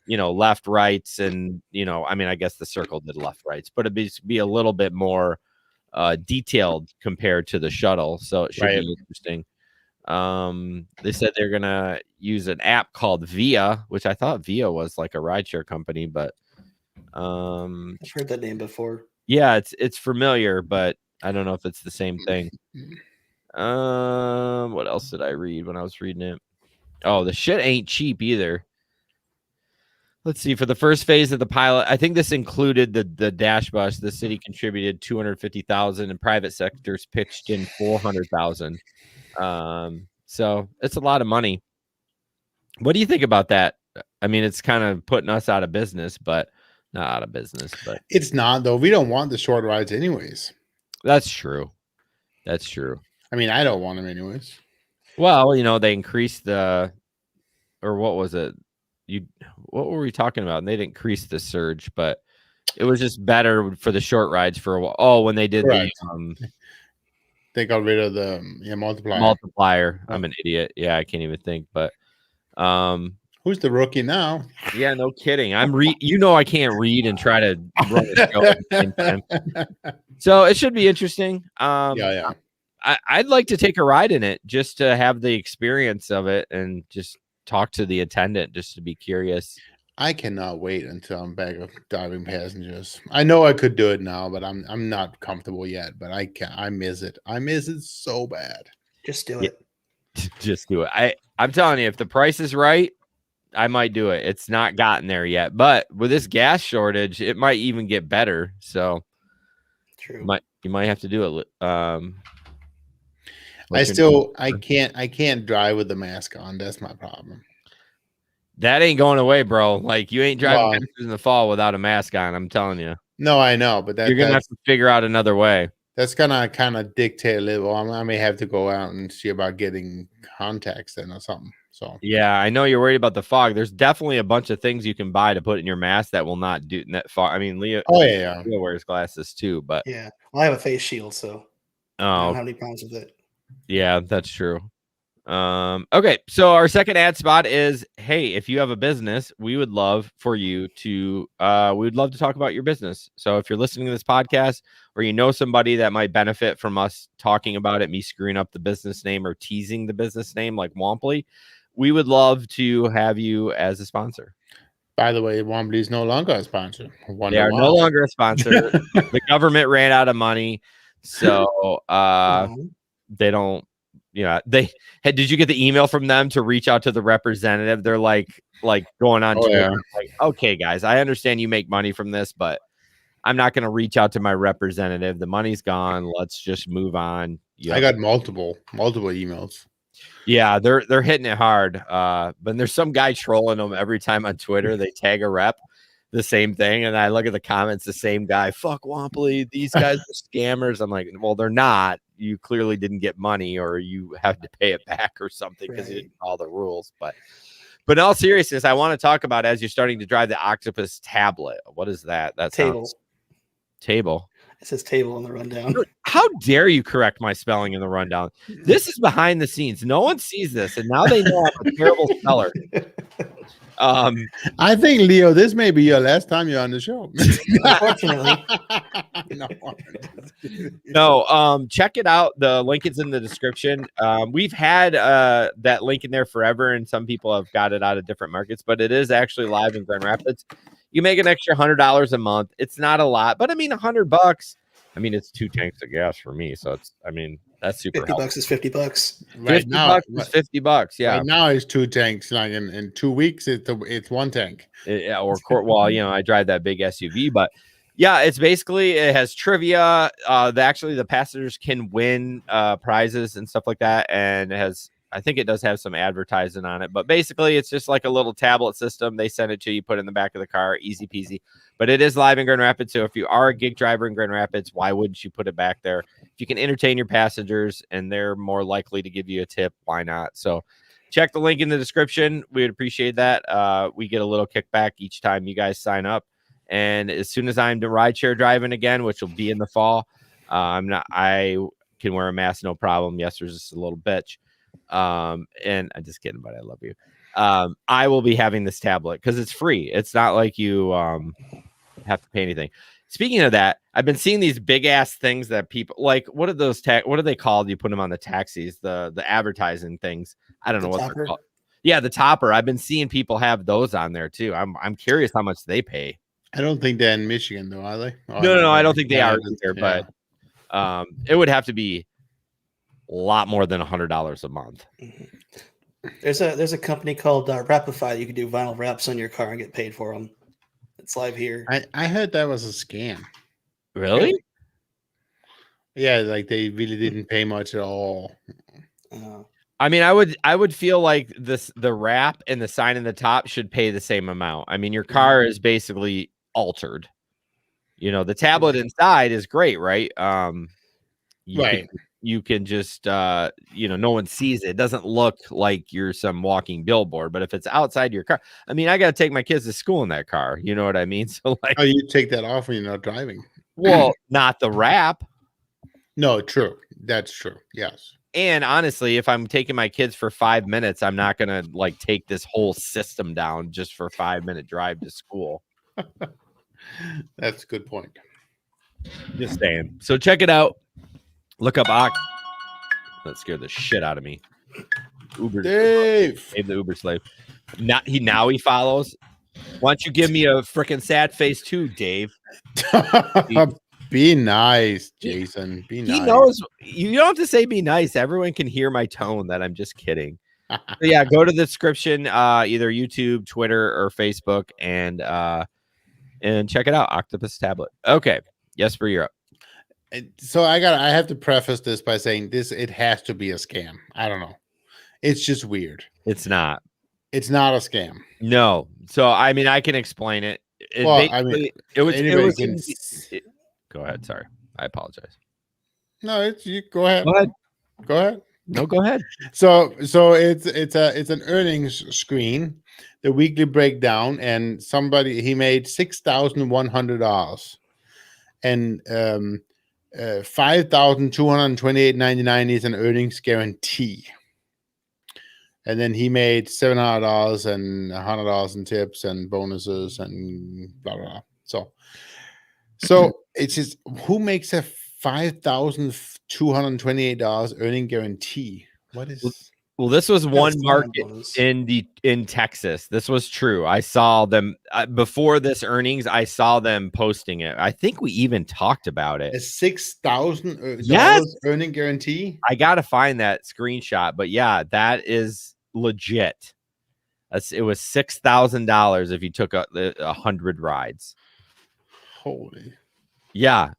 left, rights, and, I mean, I guess the circle did left, rights, but it'd be a little bit more detailed compared to the shuttle. So it should be interesting. They said they're going to use an app called Via, which I thought Via was like a rideshare company, but I've heard that name before. Yeah, it's familiar, but I don't know if it's the same thing. What else did I read when I was reading it? Oh, the shit ain't cheap either. Let's see. For the first phase of the pilot, I think this included the dash bus. The city contributed $250,000, and private sectors pitched in $400,000. So it's a lot of money. What do you think about that? I mean, it's kind of putting us out of business, but not out of business. But it's not, though. We don't want the short rides, anyways. That's true. That's true. I mean, I don't want them anyways. Well, they increased or what was it? What were we talking about? And they didn't increase the surge, but it was just better for the short rides for a while. Oh, when they did they got rid of the multiplier. Multiplier. I'm an idiot. Yeah, I can't even think. But who's the rookie now? Yeah, no kidding. I can't read and try to run a show at the same time. So it should be interesting. Yeah. I'd like to take a ride in it just to have the experience of it and just talk to the attendant just to be curious. I cannot wait until I'm back of driving passengers. I know I could do it now, but I'm not comfortable yet. But I can't. I miss it. I miss it so bad. Just do it. Just do it. I'm telling you, if the price is right, I might do it. It's not gotten there yet, but with this gas shortage, it might even get better. So, true. You might have to do it. I can't drive with the mask on. That's my problem. That ain't going away, bro. Like, you ain't driving in the fall without a mask on. I'm telling you. No, I know, but you're gonna have to figure out another way. That's gonna kind of dictate a little. I may have to go out and see about getting contacts then or something. So yeah, I know you're worried about the fog. There's definitely a bunch of things you can buy to put in your mask that will not do net fog. I mean, Leo wears glasses too, but Yeah. Well, I have a face shield, so I don't have any problems with it. Yeah, that's true. Okay, so our second ad spot is, hey, if you have a business, we would love for you to we would love to talk about your business. So if you're listening to this podcast or you know somebody that might benefit from us talking about it, me screwing up the business name or teasing the business name like Womply, we would love to have you as a sponsor. by the way, Wombly is no longer a sponsor. They are no longer a sponsor. The government ran out of money, so they don't. They had. Did you get the email from them to reach out to the representative? They're like going on Twitter, like, okay, guys, I understand you make money from this, but I'm not going to reach out to my representative. The money's gone. Let's just move on. I got multiple emails. Yeah, they're hitting it hard. But there's some guy trolling them every time on Twitter. They tag a rep, the same thing, and I look at the comments. The same guy, fuck Womply. These guys are scammers. I'm like, well, they're not. You clearly didn't get money, or you have to pay it back or something because you didn't follow the rules. But in all seriousness, I want to talk about, as you're starting to drive, the Octopus tablet. What is that? That table. It says table in the rundown. How dare you correct my spelling in the rundown? This is behind the scenes. No one sees this, and now they know I'm a terrible speller. I think, Leo, this may be your last time you're on the show. Unfortunately. No, check it out. The link is in the description. We've had that link in there forever, and some people have got it out of different markets, but it is actually live in Grand Rapids. You make an extra $100 a month. It's not a lot, but I mean, $100. I mean, it's 2 tanks of gas for me, so it's. I mean, that's super. $50 is $50. Right now, is $50. Yeah. Right now it's 2 tanks. Like in 2 weeks, it's 1 tank. Yeah, well, I drive that big SUV, but yeah, it's basically, it has trivia. Actually, the passengers can win prizes and stuff like that, and it has. I think it does have some advertising on it, but basically it's just like a little tablet system. They send it to you, put it in the back of the car, easy peasy. But it is live in Grand Rapids. So if you are a gig driver in Grand Rapids, why wouldn't you put it back there? If you can entertain your passengers and they're more likely to give you a tip, why not? So check the link in the description. We would appreciate that. We get a little kickback each time you guys sign up. And as soon as I'm to rideshare driving again, which will be in the fall, I can wear a mask, no problem. Yes, there's just a little bitch. And I'm just kidding, but I love you. I will be having this tablet because it's free. It's not like you have to pay anything. Speaking of that, I've been seeing these big ass things that people like. What are those? What are they called? You put them on the taxis, the advertising things. I don't know what they're called. Yeah, the topper. I've been seeing people have those on there too. I'm curious how much they pay. I don't think they're in Michigan though, are they? No, I don't think they are either. Yeah. But it would have to be a lot more than $100 a month. There's a company called Wrapify. You can do vinyl wraps on your car and get paid for them. It's live here. I heard that was a scam. Really? Yeah, like they really didn't pay much at all. I mean, I would feel like the wrap and the sign in the top should pay the same amount. I mean, your car is basically altered. The tablet inside is great, right? You can just no one sees it. It doesn't look like you're some walking billboard, but if it's outside your car, I mean, I got to take my kids to school in that car. You know what I mean? So like, oh, you take that off when you're not driving. Well, not the wrap. No, true. That's true. Yes. And honestly, if I'm taking my kids for 5 minutes, I'm not gonna like take this whole system down just for a 5-minute drive to school. That's a good point. Just saying. So check it out. Look up That scared the shit out of me. Uber Dave, the Uber slave. Now he follows. Why don't you give me a freaking sad face too, Dave? Be nice, Jason. Be nice. He knows you don't have to say be nice. Everyone can hear my tone that I'm just kidding. So yeah, go to the description, either YouTube, Twitter, or Facebook, and check it out. Octopus tablet. Okay. Jesper, you're up. So I have to preface this by saying it has to be a scam. I don't know. It's just weird. It's not. It's not a scam. No. So I mean, I can explain it. Go ahead. Sorry. I apologize. No, you go ahead. Go ahead. Go ahead. No, go ahead. So it's an earnings screen, the weekly breakdown, and he made $6,100 and $5,228.99 is an earnings guarantee. And then he made $700 and $100 in tips and bonuses and blah blah blah. So it's just, who makes a $5,228 earning guarantee? What is? Well, this was one market bonus. in Texas. This was true. I saw them before this earnings. I saw them posting it. I think we even talked about it. A $6,000 Yes! earning guarantee? I gotta find that screenshot, but yeah, that is legit. It was $6,000 if you took 100 rides. Holy. Yeah.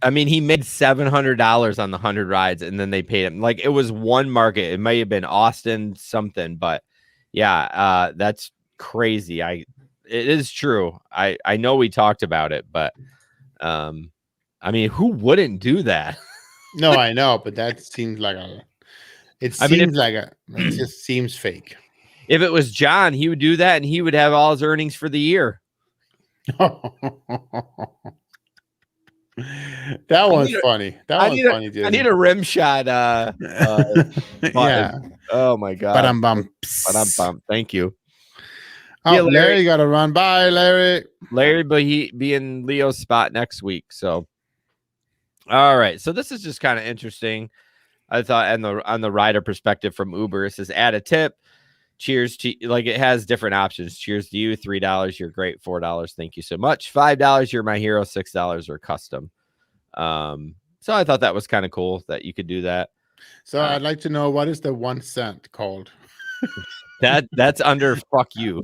I mean, he made $700 on the 100 rides, and then they paid him. Like, it was one market. It may have been Austin something, but yeah, that's crazy. It is true. I know we talked about it, but I mean, who wouldn't do that? No, I know, but that seems like it just seems fake. If it was John, he would do that, and he would have all his earnings for the year. That one's funny. That one's funny, dude. I need a rim shot. Yeah. Oh my god. Ba-dum-bum. Thank you. Oh, Yeah, Larry got to run by, Larry. But he be in Leo's spot next week. So, all right. So this is just kind of interesting. I thought, on the rider perspective from Uber, it says add a tip. Cheers to, like, it has different options. Cheers to you. $3, you're great. $4, thank you so much. $5, you're my hero. $6 or custom. So I thought that was kind of cool that you could do that. So I'd like to know, what is the 1 cent called? That's under fuck you.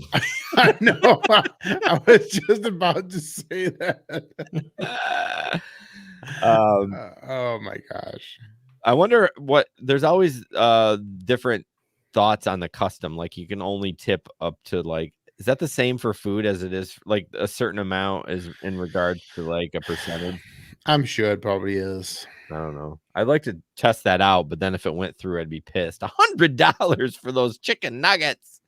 I know. I was just about to say that. Oh my gosh. I wonder there's always different thoughts on the custom. Like, you can only tip up to, like, is that the same for food as it is like a certain amount is in regards to like a percentage? I'm sure it probably is. I don't know. I'd like to test that out, but then if it went through, I'd be pissed. $100 for those chicken nuggets.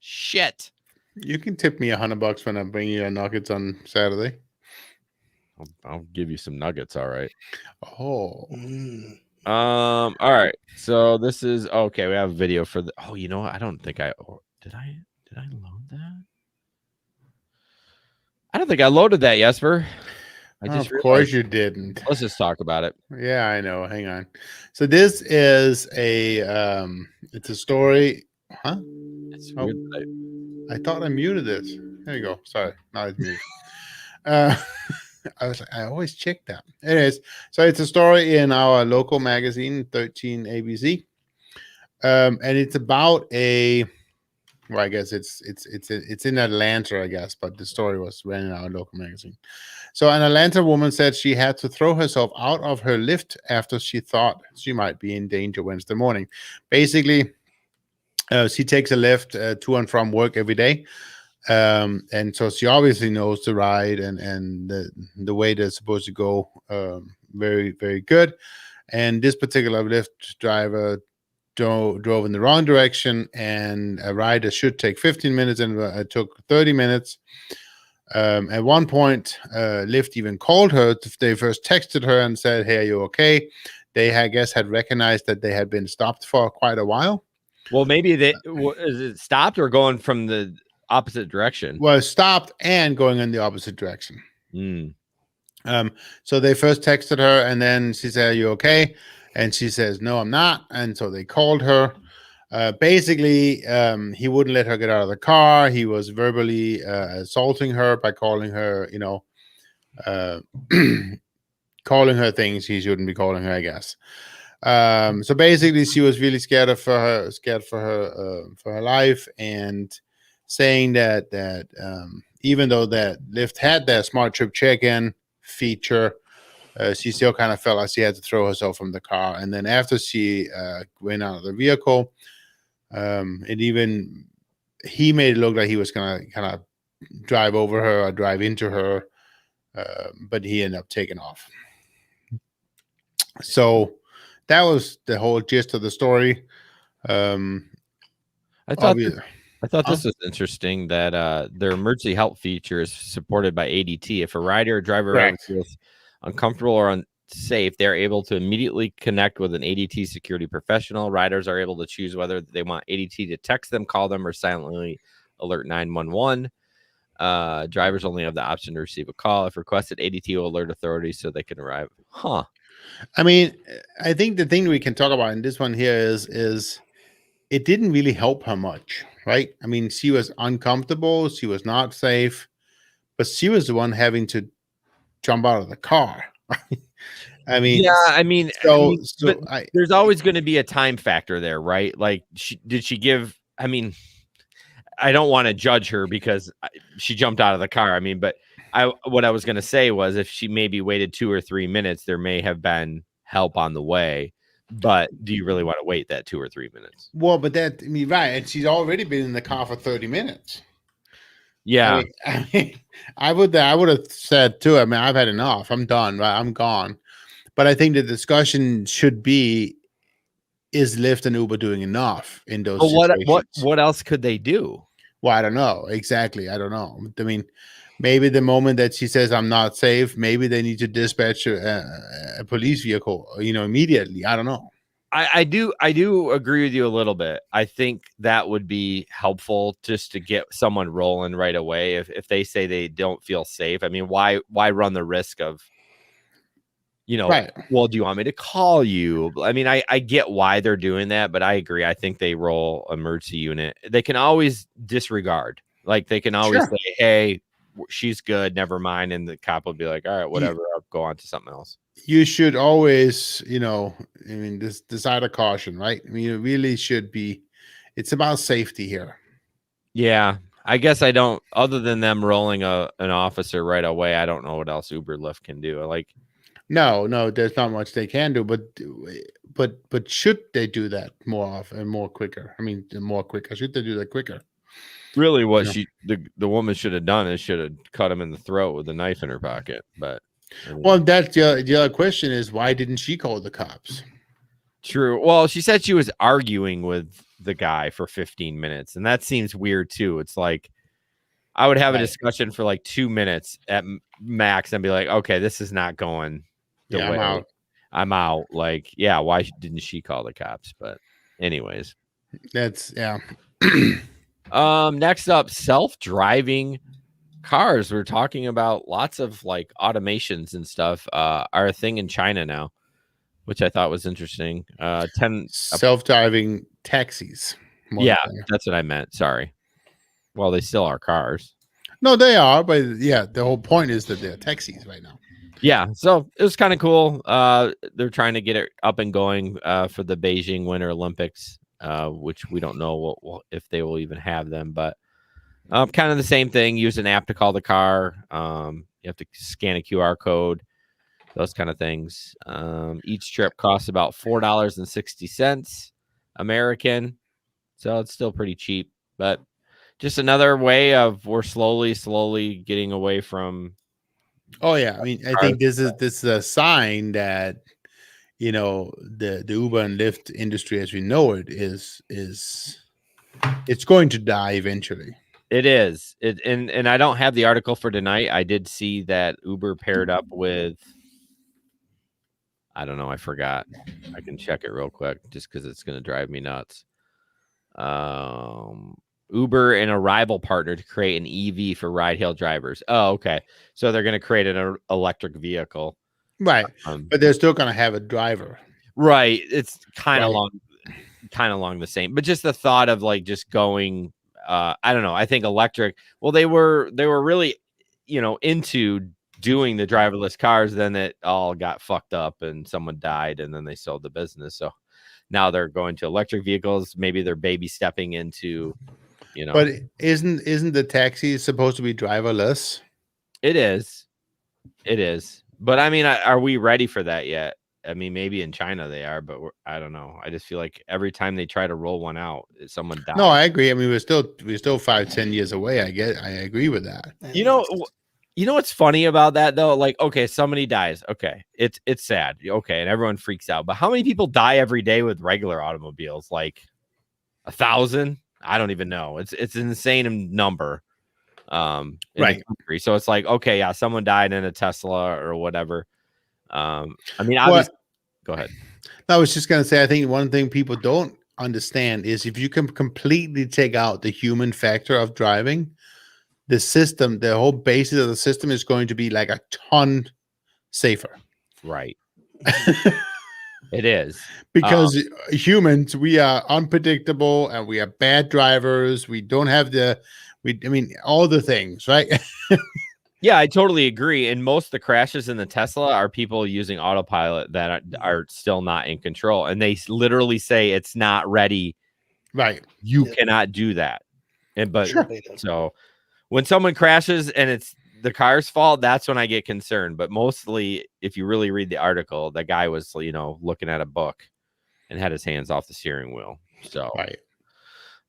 Shit. You can tip me $100 when I bring you nuggets on Saturday. I'll give you some nuggets. All right. Oh. All right. So this is okay. We have a video for the. Oh, you know what? I don't think did I load that? I don't think I loaded that, Jesper. Of course you didn't. Let's just talk about it. Yeah, I know. Hang on. So this is it's a story. Huh? It's weird. I thought I muted this. There you go. Sorry. Now it's muted. I always check that. Anyways, so it's a story in our local magazine, 13 ABC. And it's about I guess it's in Atlanta, I guess, but the story was ran in our local magazine. So an Atlanta woman said she had to throw herself out of her Lyft after she thought she might be in danger Wednesday morning. Basically, she takes a Lyft to and from work every day. And so she obviously knows the ride and the way they're supposed to go very, very good. And this particular Lyft driver drove in the wrong direction, and a ride that should take 15 minutes and it took 30 minutes. At one point, Lyft even called her. They first texted her and said, "Hey, are you okay?" They, I guess, had recognized that they had been stopped for quite a while. Well, maybe is it stopped or going from the opposite direction? Well, stopped and going in the opposite direction. So they first texted her, and then she said, "Are you okay?" And she says, "No, I'm not." And so they called her. Basically, he wouldn't let her get out of the car. He was verbally assaulting her by calling her, calling her things he shouldn't be calling her, I guess. So basically, she was really scared for her life, and saying that even though that Lyft had their smart trip check-in feature, she still kind of felt like she had to throw herself from the car. And then after she went out of the vehicle, he made it look like he was gonna kind of drive over her or drive into her, but he ended up taking off. So that was the whole gist of the story. I thought Obvious. I thought this was interesting that their emergency help feature is supported by ADT. If a rider or driver ever Correct. feels uncomfortable or unsafe, they're able to immediately connect with an ADT security professional. Riders are able to choose whether they want ADT to text them, call them, or silently alert 911. Drivers only have the option to receive a call. If requested, ADT will alert authorities so they can arrive. Huh. I mean, I think the thing we can talk about in this one here is it didn't really help her much, right? I mean, she was uncomfortable, she was not safe, but she was the one having to jump out of the car. I mean, Yeah, I mean, but I there's always going to be a time factor there, right? Like, did she give? I mean, I don't want to judge her because she jumped out of the car. I mean, but what I was going to say was if she maybe waited 2 or 3 minutes, there may have been help on the way. But do you really want to wait that 2 or 3 minutes? well, but that I mean, right, and she's already been in the car for 30 minutes. Yeah, I would have said too. I mean, I've had enough. I'm done. Right, I'm gone. But I think the discussion should be: is Lyft and Uber doing enough in those situations? What else could they do? Well, I don't know exactly. I don't know. I mean, maybe the moment that she says I'm not safe, maybe they need to dispatch a police vehicle, immediately. I don't know. I do agree with you a little bit. I think that would be helpful just to get someone rolling right away. If they say they don't feel safe, I mean, why run the risk of, Right. Well, do you want me to call you? I mean, I get why they're doing that, but I agree. I think they roll emergency unit. They can always disregard. Like they can always Sure. say, hey, she's good, never mind. And the cop will be like, all right, whatever, I'll go on to something else. You should always, this decide a caution, right? I mean, it really should be. It's about safety here. Yeah, I guess I don't. Other than them rolling an officer right away, I don't know what else Uber Lyft can do. No, there's not much they can do, but should they do that more often and more quicker? I mean, more quicker. Should they do that quicker? Really, what the woman should have done is should have cut him in the throat with a knife in her pocket. But well, that's the other question is why didn't she call the cops? True. Well, she said she was arguing with the guy for 15 minutes, and that seems weird too. It's like I would have a discussion for like 2 minutes at max and be like, okay, this is not going the way. I'm out. Like, yeah, why didn't she call the cops? But anyways, that's next up, self-driving cars. We're talking about lots of like automations and stuff are a thing in China now, which I thought was interesting. 10 self-driving taxis. Yeah, that's what I meant. Sorry. Well, they still are cars. No, they are, but yeah, the whole point is that they're taxis right now. Yeah, so it was kind of cool. They're trying to get it up and going for the Beijing Winter Olympics, which we don't know if they will even have them, but kind of the same thing. Use an app to call the car. You have to scan a QR code, those kind of things. Each trip costs about $4.60 American, so it's still pretty cheap, but just another way of we're slowly getting away from. Oh yeah, I mean, I think this is a sign that the Uber and Lyft industry as we know it is it's going to die eventually. It is. And I don't have the article for tonight. I did see that Uber paired up with, I don't know, I forgot. I can check it real quick just because it's going to drive me nuts. Uber and a rival partner to create an EV for ride-hail drivers. Oh, okay. So they're going to create an electric vehicle. Right. But they're still going to have a driver. Right. It's kind of along the same. But just the thought of like just going, I don't know. I think electric, well, they were really, into doing the driverless cars. Then it all got fucked up and someone died and then they sold the business. So now they're going to electric vehicles. Maybe they're baby stepping into, But isn't the taxi supposed to be driverless? It is. But I mean, are we ready for that yet? I mean, maybe in China they are, but I don't know. I just feel like every time they try to roll one out, someone dies. No, I agree. I mean, we're still 5-10 years away. I agree with that. You know what's funny about that though? Like, okay, somebody dies. Okay, it's sad. Okay, and everyone freaks out. But how many people die every day with regular automobiles? Like 1,000? I don't even know. It's an insane number. In the country. So it's like, okay, yeah, someone died in a Tesla or whatever. I mean, obviously, go ahead. I was just gonna say, I think one thing people don't understand is if you can completely take out the human factor of driving, the whole basis of the system is going to be like a ton safer. Right. It is. Because humans, we are unpredictable and we are bad drivers. We don't have all the things, right? Yeah, I totally agree. And most of the crashes in the Tesla are people using autopilot that are still not in control. And they literally say it's not ready. Right. You cannot do that. Sure. So when someone crashes and it's the car's fault, that's when I get concerned. But mostly, if you really read the article, the guy was, looking at a book and had his hands off the steering wheel. So, right.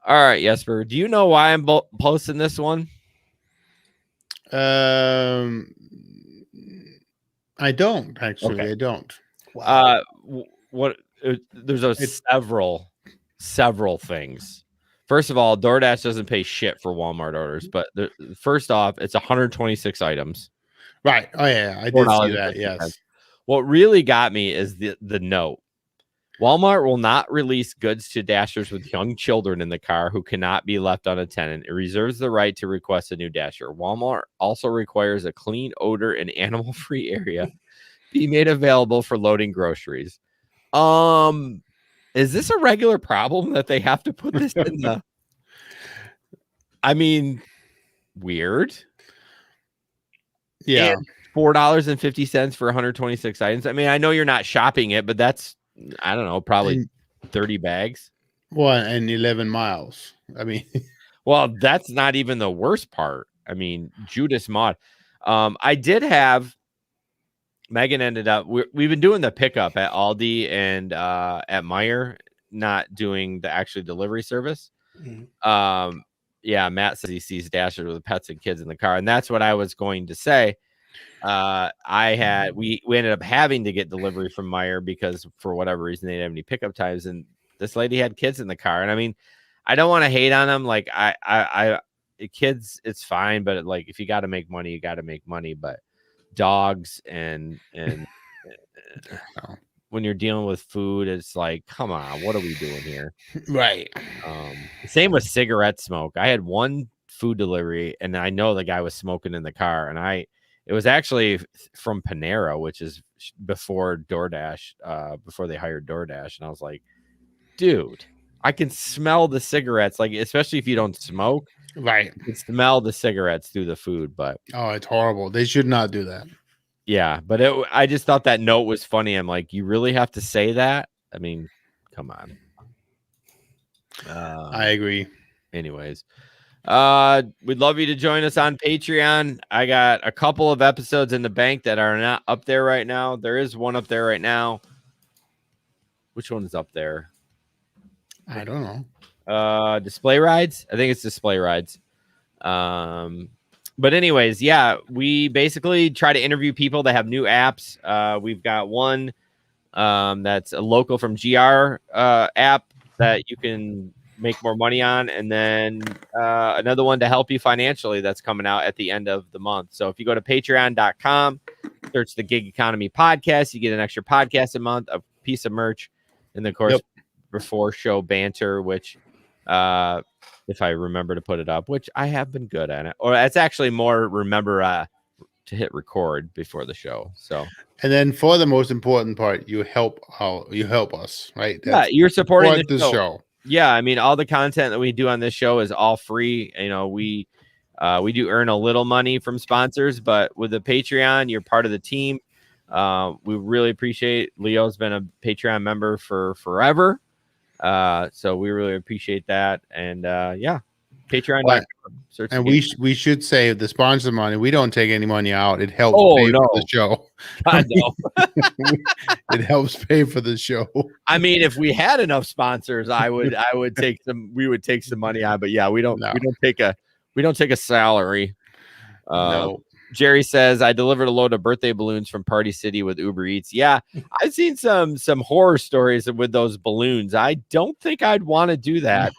All right, Jesper, do you know why I'm posting this one? I don't actually. Okay. I don't. Wow. There's several things. First of all, DoorDash doesn't pay shit for Walmart orders, but first off, it's 126 items. Right. Oh yeah, I did see that. Yes. What really got me is the note. Walmart will not release goods to dashers with young children in the car who cannot be left unattended. It reserves the right to request a new dasher. Walmart also requires a clean, odor, and animal-free area be made available for loading groceries. Is this a regular problem that they have to put this in the? I mean, weird. Yeah. And $4.50 for 126 items. I mean, I know you're not shopping it, but that's, I don't know, probably 30 bags. Well, and 11 miles. I mean, well, that's not even the worst part. I mean, Judas Mod. I did have Megan ended up. We've been doing the pickup at Aldi and at Meijer, not doing the actual delivery service. Mm-hmm. Yeah, Matt says he sees dashers with pets and kids in the car, and that's what I was going to say. We ended up having to get delivery from Meijer because for whatever reason they didn't have any pickup times, and this lady had kids in the car. And I mean, I don't want to hate on them. Like kids, it's fine, but like if you got to make money, you got to make money. But dogs and when you're dealing with food, it's like, come on, what are we doing here? Right. Same with cigarette smoke. I had one food delivery, and I know the guy was smoking in the car, and it was actually from Panera, which is before DoorDash, before they hired DoorDash. And I was like, dude, I can smell the cigarettes, like, especially if you don't smoke. Right. You can smell the cigarettes through the food, but. Oh, it's horrible. They should not do that. Yeah, but I just thought that note was funny. I'm like, you really have to say that? I mean, come on. I agree. Anyways. We'd love you to join us on Patreon. I got a couple of episodes in the bank that are not up there right now. There is one up there right now. Which one is up there? I don't know. Display rides. I think it's display rides. But anyways, yeah, we basically try to interview people that have new apps. We've got one that's a local from GR app that you can make more money on, and then another one to help you financially that's coming out at the end of the month. So if you go to patreon.com, search the Gig Economy Podcast, you get an extra podcast a month, a piece of merch, and of course before show banter, which if I remember to put it up, which I have been good at it, or it's actually more remember to hit record before the show. So and then for the most important part, you help us, right? Yeah, you're supporting the show. Yeah, I mean, all the content that we do on this show is all free. You know, we do earn a little money from sponsors, but with the Patreon, you're part of the team. We really appreciate. Leo's been a Patreon member for forever, so we really appreciate that. And yeah, Patreon. And we should say the sponsor money. We don't take any money out. It helps pay for the show. God, no. It helps pay for the show. I mean, if we had enough sponsors, I would take some. We would take some money out. But yeah, we don't take a salary. No. Jerry says, I delivered a load of birthday balloons from Party City with Uber Eats. Yeah, I've seen some horror stories with those balloons. I don't think I'd want to do that.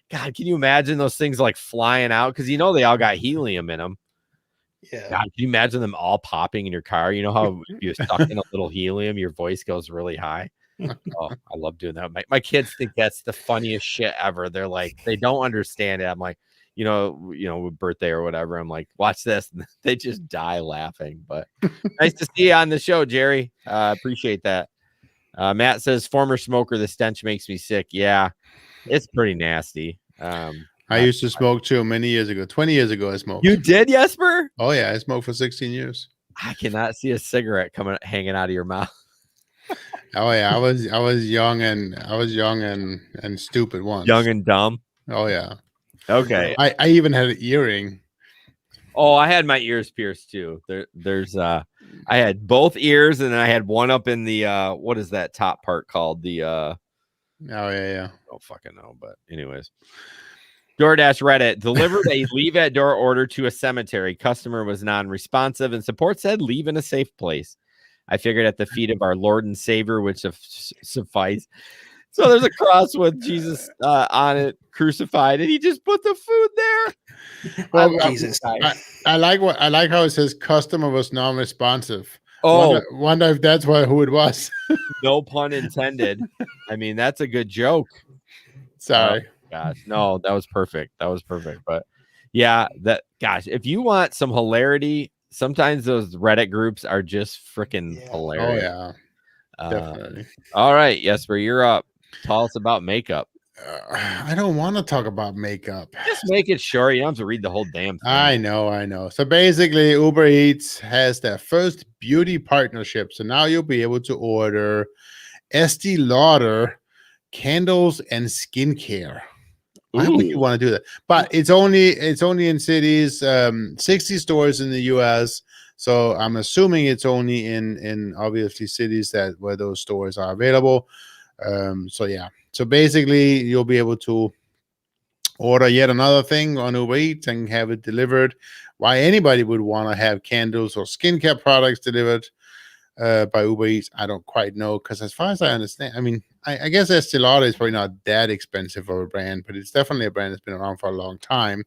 God, can you imagine those things like flying out? Because they all got helium in them. Yeah. God, can you imagine them all popping in your car? You know how if you suck in a little helium, your voice goes really high? Oh, I love doing that. My kids think that's the funniest shit ever. They're like, they don't understand it. I'm like, with birthday or whatever. I'm like, watch this. And they just die laughing. But nice to see you on the show, Jerry. Appreciate that. Matt says, former smoker, the stench makes me sick. Yeah, it's pretty nasty. I used to smoke too many years ago. 20 years ago, I smoked. You did, Jesper? Oh yeah, I smoked for 16 years. I cannot see a cigarette hanging out of your mouth. Oh yeah, I was young and stupid once. Young and dumb. Oh yeah. Okay. I even had an earring. Oh, I had my ears pierced too. I had both ears, and then I had one up in the what is that top part called? The oh yeah. I don't fucking know, but anyways. DoorDash Reddit delivered a leave at door order to a cemetery. Customer was non-responsive, and support said leave in a safe place. I figured at the feet of our Lord and Savior, which suffice. So there's a cross with Jesus on it, crucified, and he just put the food there. Well, Jesus. I like how it says customer was non-responsive. Oh, wonder if that's who it was. No pun intended. I mean, that's a good joke. Sorry. Gosh, no, that was perfect. But yeah, if you want some hilarity, sometimes those Reddit groups are just freaking hilarious. Oh yeah, definitely. All right, Jesper, you're up. Tell us about makeup. I don't want to talk about makeup. Just make it short. You don't have to read the whole damn thing. I know. So basically, Uber Eats has their first beauty partnership. So now you'll be able to order Estee Lauder candles and skincare. Why would you want to do that? But it's only in cities, 60 stores in the US. So I'm assuming it's only in obviously cities where those stores are available. So yeah. So basically you'll be able to order yet another thing on Uber Eats and have it delivered. Why anybody would want to have candles or skincare products delivered by Uber Eats, I don't quite know. Because as far as I understand, I mean, I guess Estee Lauder is probably not that expensive of a brand, but it's definitely a brand that's been around for a long time.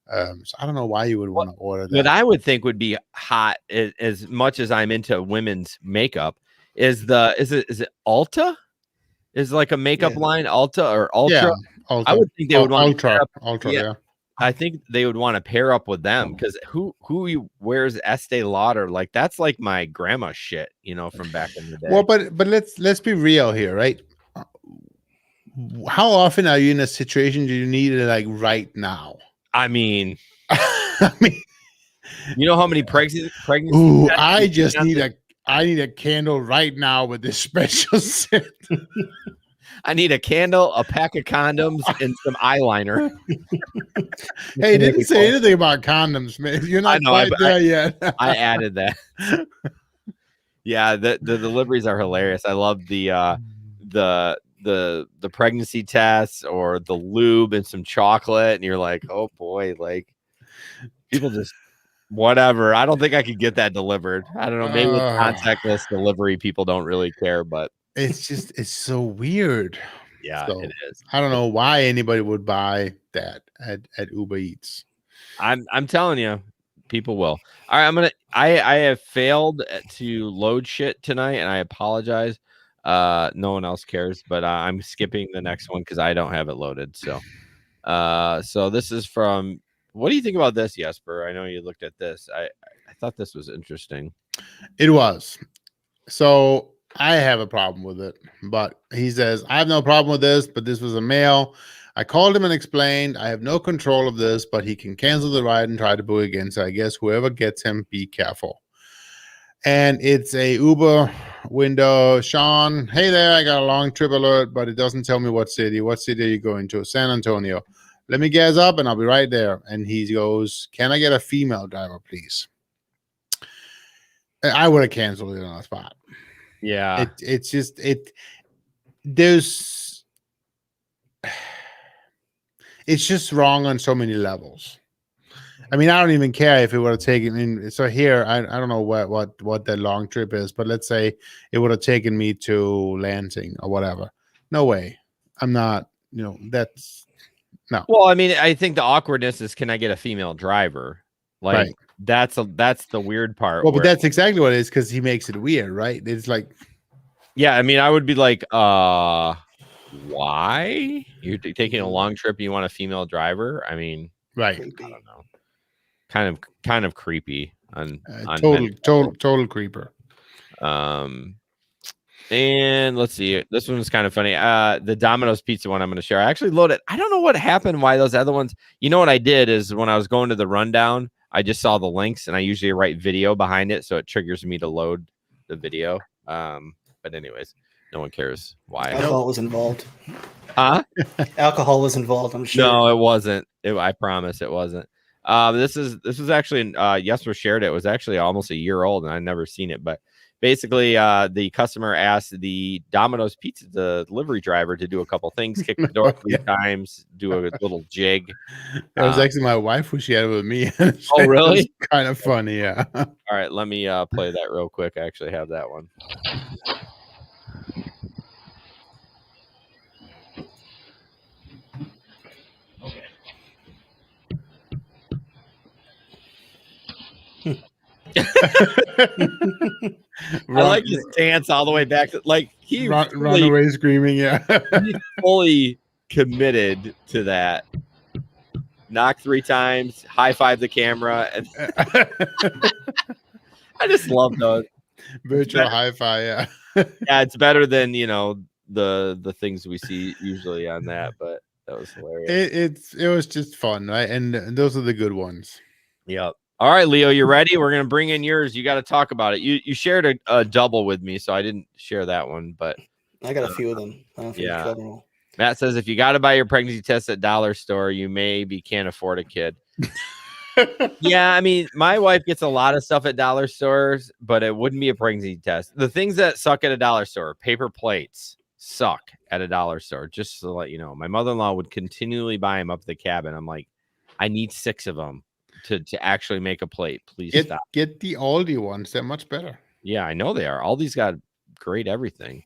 So I don't know why you would want to order that. What I would think would be hot, as much as I'm into women's makeup, is it Ulta? Is like a makeup line, Ulta or Ultra? Yeah, Ulta. I would think they would want Ultra. Yeah. I think they would want to pair up with them because who wears Estee Lauder? Like that's like my grandma shit, from back in the day. Well, but let's be real here, right? How often are you in a situation do you need it like right now? I mean, I mean, you know how many pregnancy? Ooh, I need a candle right now with this special scent. I need a candle, a pack of condoms, and some eyeliner. Hey, he didn't say anything about condoms, man. You're not quite there yet. I added that. Yeah, the deliveries are hilarious. I love the pregnancy tests or the lube and some chocolate, and you're like, oh boy, like people just whatever. I don't think I could get that delivered. I don't know. Maybe with contactless delivery, people don't really care, but it's so weird. Yeah, so, it is. I don't know why anybody would buy that at Uber Eats. I'm telling you, people will. All right, I have failed to load shit tonight, and I apologize. No one else cares, but I'm skipping the next one because I don't have it loaded. So this is from. What do you think about this, Jesper? I know you looked at this. I thought this was interesting. It was. So I have a problem with it, but he says, I have no problem with this, but this was a male. I called him and explained, I have no control of this, but he can cancel the ride and try to book again. So I guess whoever gets him, be careful. And it's a Uber window. Sean, hey there, I got a long trip alert, but it doesn't tell me what city. What city are you going to? San Antonio. Let me gas up and I'll be right there. And he goes, can I get a female driver, please? I would have canceled it on the spot. Yeah. It's just wrong on so many levels. I mean, I don't even care if it would have taken in. So here, I don't know what the long trip is, but let's say it would have taken me to Lansing or whatever. No way. I'm not. That's no. Well, I mean, I think the awkwardness is, can I get a female driver? Like Right. that's the weird part. Well, but that's exactly what it is, because he makes it weird, right? It's like, yeah, I mean, I would be like, why? You're taking a long trip, you want a female driver? I mean, right. Creepy. I don't know. Kind of creepy on total creeper. And let's see. This one's kind of funny. The Domino's pizza one I'm going to share. I actually loaded. I don't know what happened. Why those other ones? You know what I did is when I was going to the rundown, I just saw the links, and I usually write video behind it, so it triggers me to load the video. But anyways, no one cares why. Alcohol was involved. Huh? Alcohol was involved, I'm sure. No, it wasn't. I promise it wasn't. This is actually Jesper shared it. It was actually almost a year old, and I'd never seen it. But basically, the customer asked the Domino's pizza delivery driver to do a couple things: kick the door 3 times, do a little jig. That was actually my wife who shared it with me. Oh, really? It's kind of funny, yeah. All right, let me play that real quick. I actually have that one. I like his dance all the way back to, like, he run away screaming. Yeah. He's fully committed to that. Knock 3 times, high five the camera, and I just love those virtual high five. Yeah. Yeah, it's better than the things we see usually on that, but that was hilarious. It was just fun, right? And those are the good ones. Yep. All right, Leo, you ready? We're gonna bring in yours. You got to talk about it. You shared a double with me, so I didn't share that one, but I got a few of them. Yeah. Matt says if you got to buy your pregnancy test at dollar store, you maybe can't afford a kid. Yeah, I mean, my wife gets a lot of stuff at dollar stores, but it wouldn't be a pregnancy test. The things that suck at a dollar store, paper plates suck at a dollar store. Just to let you know, my mother-in-law would continually buy them up the cabin. I'm like, I need 6 of them to actually make a plate. Please stop. Get the Aldi ones. They're much better. Yeah, I know they are. Aldi's got great everything.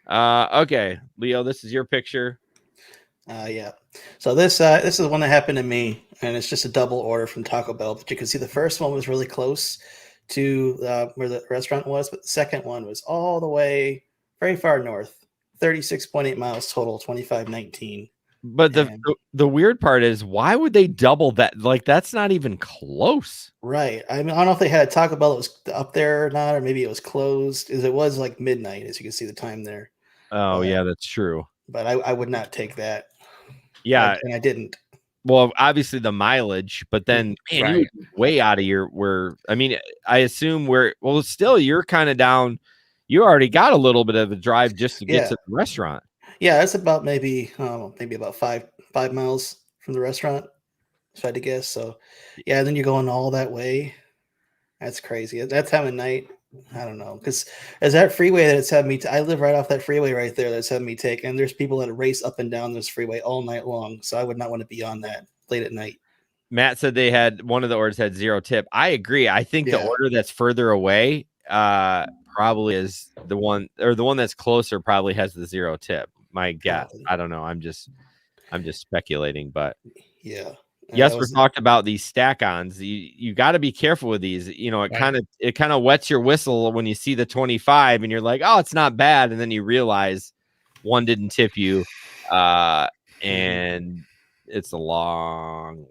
Okay, Leo, this is your picture. Yeah. So this is one that happened to me, and it's just a double order from Taco Bell. But you can see the first one was really close to where the restaurant was, but the second one was all the way very far north, 36.8 miles total, 2519. But the weird part is, why would they double that? Like, that's not even close. Right. I mean, I don't know if they had a Taco Bell that was up there or not, or maybe it was closed. It was like midnight, as you can see the time there. Oh, yeah, that's true. But I would not take that. Yeah. And I didn't. Well, obviously the mileage, but then, man, right. You're way out of I mean, I assume still you're kind of down. You already got a little bit of a drive just to get to the restaurant. Yeah, that's about maybe about five miles from the restaurant, if I had to guess. So, yeah, then you're going all that way. That's crazy. At that time of night, I don't know, because as that freeway that it's had me, I live right off that freeway right there that's had me take, and there's people that race up and down this freeway all night long. So I would not want to be on that late at night. Matt said they had one of the orders had 0 tip. I agree. I think the order that's further away probably is the one, or the one that's closer probably has the 0 tip. My guess. I don't know. I'm just speculating, but yeah. Yes, we talked about these stack-ons. You got to be careful with these. It kind of wets your whistle when you see the 25 and you're like, oh, it's not bad, and then you realize one didn't tip you, and it's a long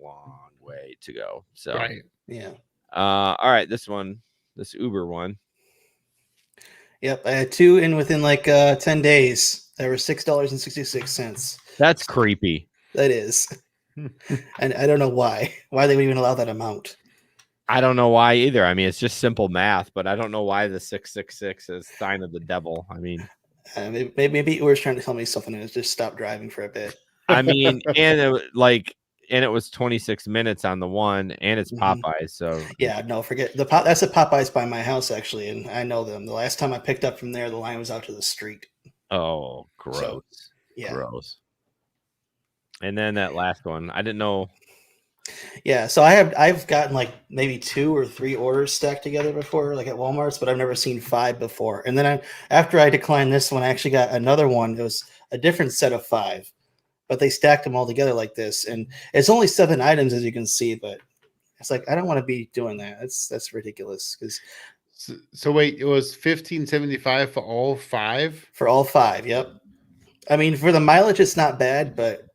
way to go. So right. Yeah. All right, this Uber one. Yep, I had 2 in within like 10 days. They were $6.66. That's creepy. That is. And I don't know why they would even allow that amount. I don't know why either. I mean, it's just simple math, but I don't know why the 666 is sign of the devil. I mean, maybe Uber's trying to tell me something and it's just stop driving for a bit. I mean, and it was 26 minutes on the one, and it's Popeyes. So yeah, no, forget that's a Popeyes by my house actually, and I know them. The last time I picked up from there, the line was out to the street. Oh, gross! So, yeah, gross. And then that last one, I didn't know. Yeah, so I've gotten like maybe 2 or 3 orders stacked together before, like at Walmart's, but I've never seen 5 before. And then after I declined this one, I actually got another one. It was a different set of 5, but they stacked them all together like this, and it's only 7 items as you can see, but it's like I don't want to be doing that. That's ridiculous because So wait, it was 15.75 for all 5. for all 5, yep. I mean, for the mileage, it's not bad, but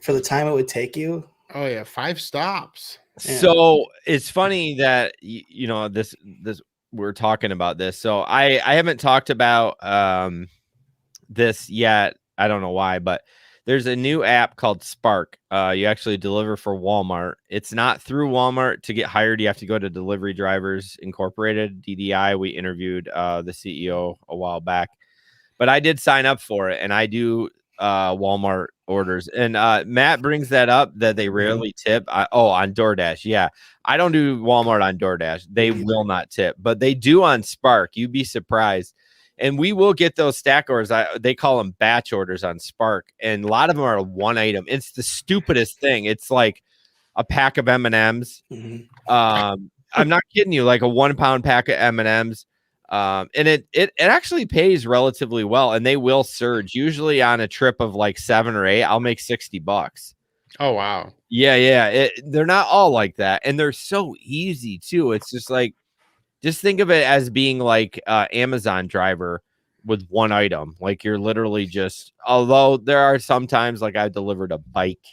for the time it would take you, Oh yeah, 5 stops. Yeah. So it's funny that you know this we're talking about this. So I haven't talked about this yet. I don't know why, but there's a new app called Spark. You actually deliver for Walmart. It's not through Walmart. To get hired, you have to go to Delivery Drivers Incorporated, DDI. We interviewed the CEO a while back, but I did sign up for it, and I do Walmart orders. And Matt brings that up that they rarely tip. On DoorDash. Yeah, I don't do Walmart on DoorDash. They will not tip, but they do on Spark. You'd be surprised. And we will get those stack orders. They call them batch orders on Spark, and a lot of them are 1 item. It's the stupidest thing. It's like a pack of M&Ms. I'm not kidding you. Like a 1 pound pack of M&Ms. And it actually pays relatively well, and they will surge. Usually on a trip of like 7 or 8, I'll make $60. Oh wow. Yeah. They're not all like that, and they're so easy too. It's just like, just think of it as being like Amazon driver with 1 item. Like you're literally just, although there are sometimes like I delivered a bike,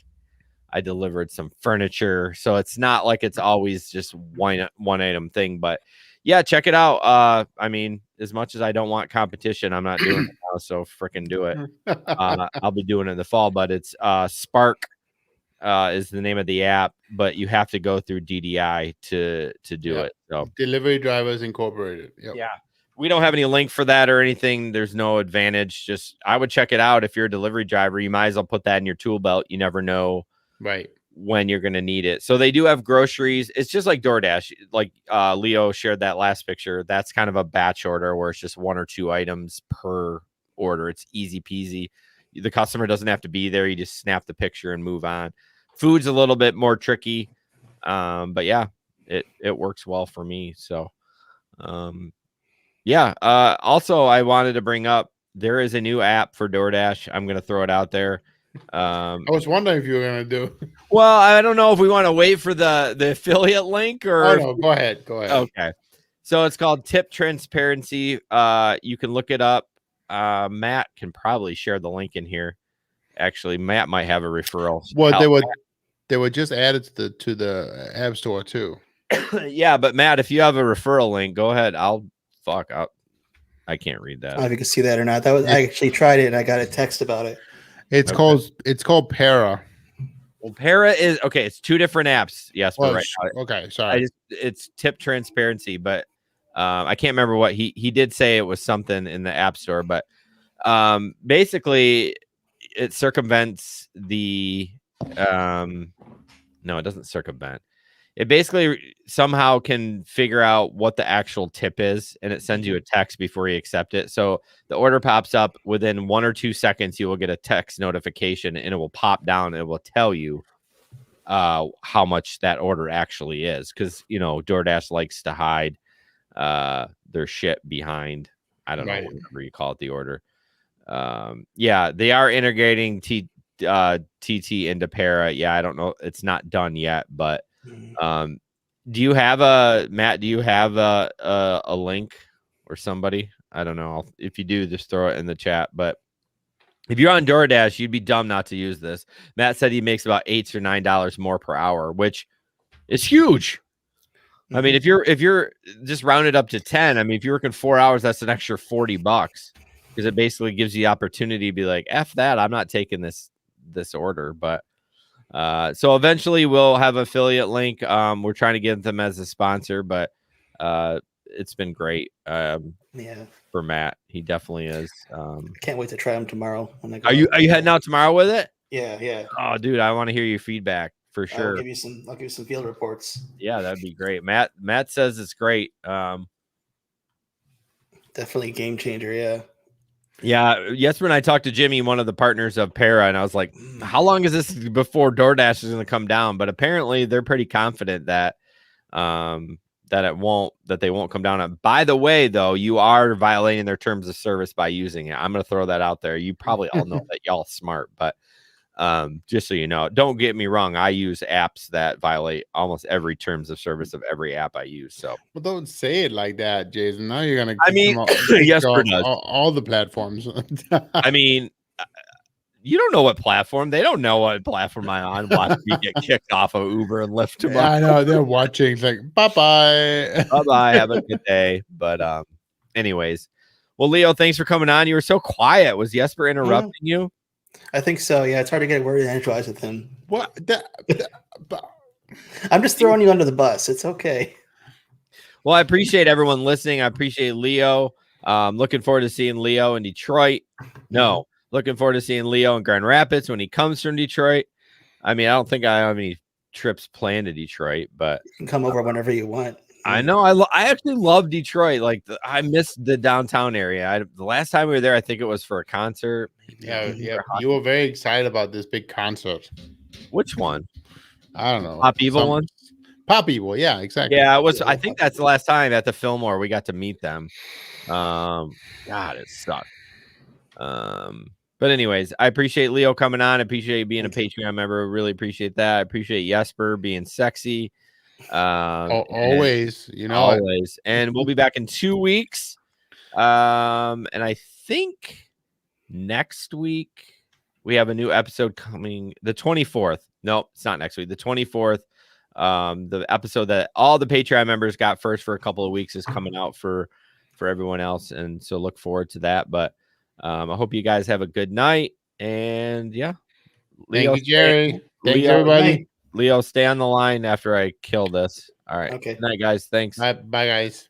I delivered some furniture. So it's not like it's always just one item thing, but yeah, check it out. I mean, as much as I don't want competition, I'm not doing it now. So freaking do it. I'll be doing it in the fall, but it's Spark is the name of the app, but you have to go through DDI to do it. So Delivery Drivers Incorporated. Yep. Yeah, we don't have any link for that or anything. There's no advantage. Just I would check it out. If you're a delivery driver, you might as well put that in your tool belt. You never know when you're going to need it. So they do have groceries. It's just like DoorDash. Like Leo shared that last picture. That's kind of a batch order where it's just 1 or 2 items per order. It's easy peasy. The customer doesn't have to be there. You just snap the picture and move on. Food's a little bit more tricky. But yeah, it works well for me. So, also I wanted to bring up, there is a new app for DoorDash. I'm going to throw it out there. I was wondering if you were going to do. Well, I don't know if we want to wait for the affiliate link or. Oh, no, go ahead. Okay. So it's called Tip Transparency. You can look it up. Matt can probably share the link in here. Actually, Matt might have a referral. Well, they were just added to the App Store too. Yeah, but Matt, if you have a referral link, go ahead. I can't read that. I don't know if you can see that or not. I actually tried it and I got a text about it. It's called Para. Well, Para is okay. It's 2 different apps. Yes, but okay, sorry. It's Tip Transparency, but I can't remember what he did say. It was something in the App Store, but basically it circumvents the no, it doesn't circumvent. It basically somehow can figure out what the actual tip is, and it sends you a text before you accept it. So the order pops up within 1 or 2 seconds. You will get a text notification, and it will pop down, and it will tell you how much that order actually is. Because DoorDash likes to hide their shit behind, I don't know, whatever you call it, the order. They are integrating TT into Para. Yeah, I don't know. It's not done yet, but do you have a link or somebody? I don't know. If you do, just throw it in the chat. But if you're on DoorDash, you'd be dumb not to use this. Matt said he makes about $8 or $9 more per hour, which is huge. I mean, if you're just rounded up to 10, I mean, if you're working 4 hours, that's an extra $40 because it basically gives you the opportunity to be like, F that, I'm not taking this order. But so eventually we'll have affiliate link. We're trying to get them as a sponsor, but it's been great. For Matt, he definitely is. I can't wait to try them tomorrow. Are you heading out tomorrow with it? Yeah. Oh, dude, I want to hear your feedback for sure. I'll give you some field reports. Yeah, that'd be great. Matt says it's great. Definitely a game changer. Yeah. Yeah, yesterday I talked to Jimmy, one of the partners of Para, and I was like, how long is this before DoorDash is going to come down? But apparently they're pretty confident that that they won't come down. And by the way, though, you are violating their terms of service by using it. I'm going to throw that out there. You probably all know that, y'all smart, but just so you know, don't get me wrong, I use apps that violate almost every terms of service of every app I use. So Well, don't say it like that, Jason. Now you're gonna I mean, yes, all the platforms. I mean, you don't know what platform. They don't know what platform I'm on. Watch me get kicked off of Uber and Lyft tomorrow. I know they're watching. It's like, bye-bye. Bye-bye. Have a good day. But anyways. Well, Leo, thanks for coming on. You were so quiet. Was Jesper interrupting you? I think so. Yeah, it's hard to get word edgewise with him. What? I'm just throwing you under the bus. It's okay. Well, I appreciate everyone listening. I appreciate Leo. Looking forward to seeing Leo in Detroit. No, looking forward to seeing Leo in Grand Rapids when he comes from Detroit. I mean, I don't think I have any trips planned to Detroit, but you can come over whenever you want. I know. I actually love Detroit. Like I miss the downtown area. The last time we were there, I think it was for a concert. Yeah. You were very excited about this big concert. Which one? I don't know. Pop Evil one? Pop Evil, yeah, exactly. Yeah, it was. I think that's the last time at the Fillmore we got to meet them. God, it sucked. But anyways, I appreciate Leo coming on. I appreciate you being a Patreon member. Really appreciate that. I appreciate Jesper being sexy. Always, always. And we'll be back in 2 weeks. And I think next week we have a new episode coming the 24th. No, it's not next week. The 24th. The episode that all the Patreon members got first for a couple of weeks is coming out for everyone else. And so look forward to that. But I hope you guys have a good night. And yeah. Leo, thank you, Jerry. Thanks, everybody. Leo, stay on the line after I kill this. All right. Okay. Good night, guys. Thanks. Bye, guys.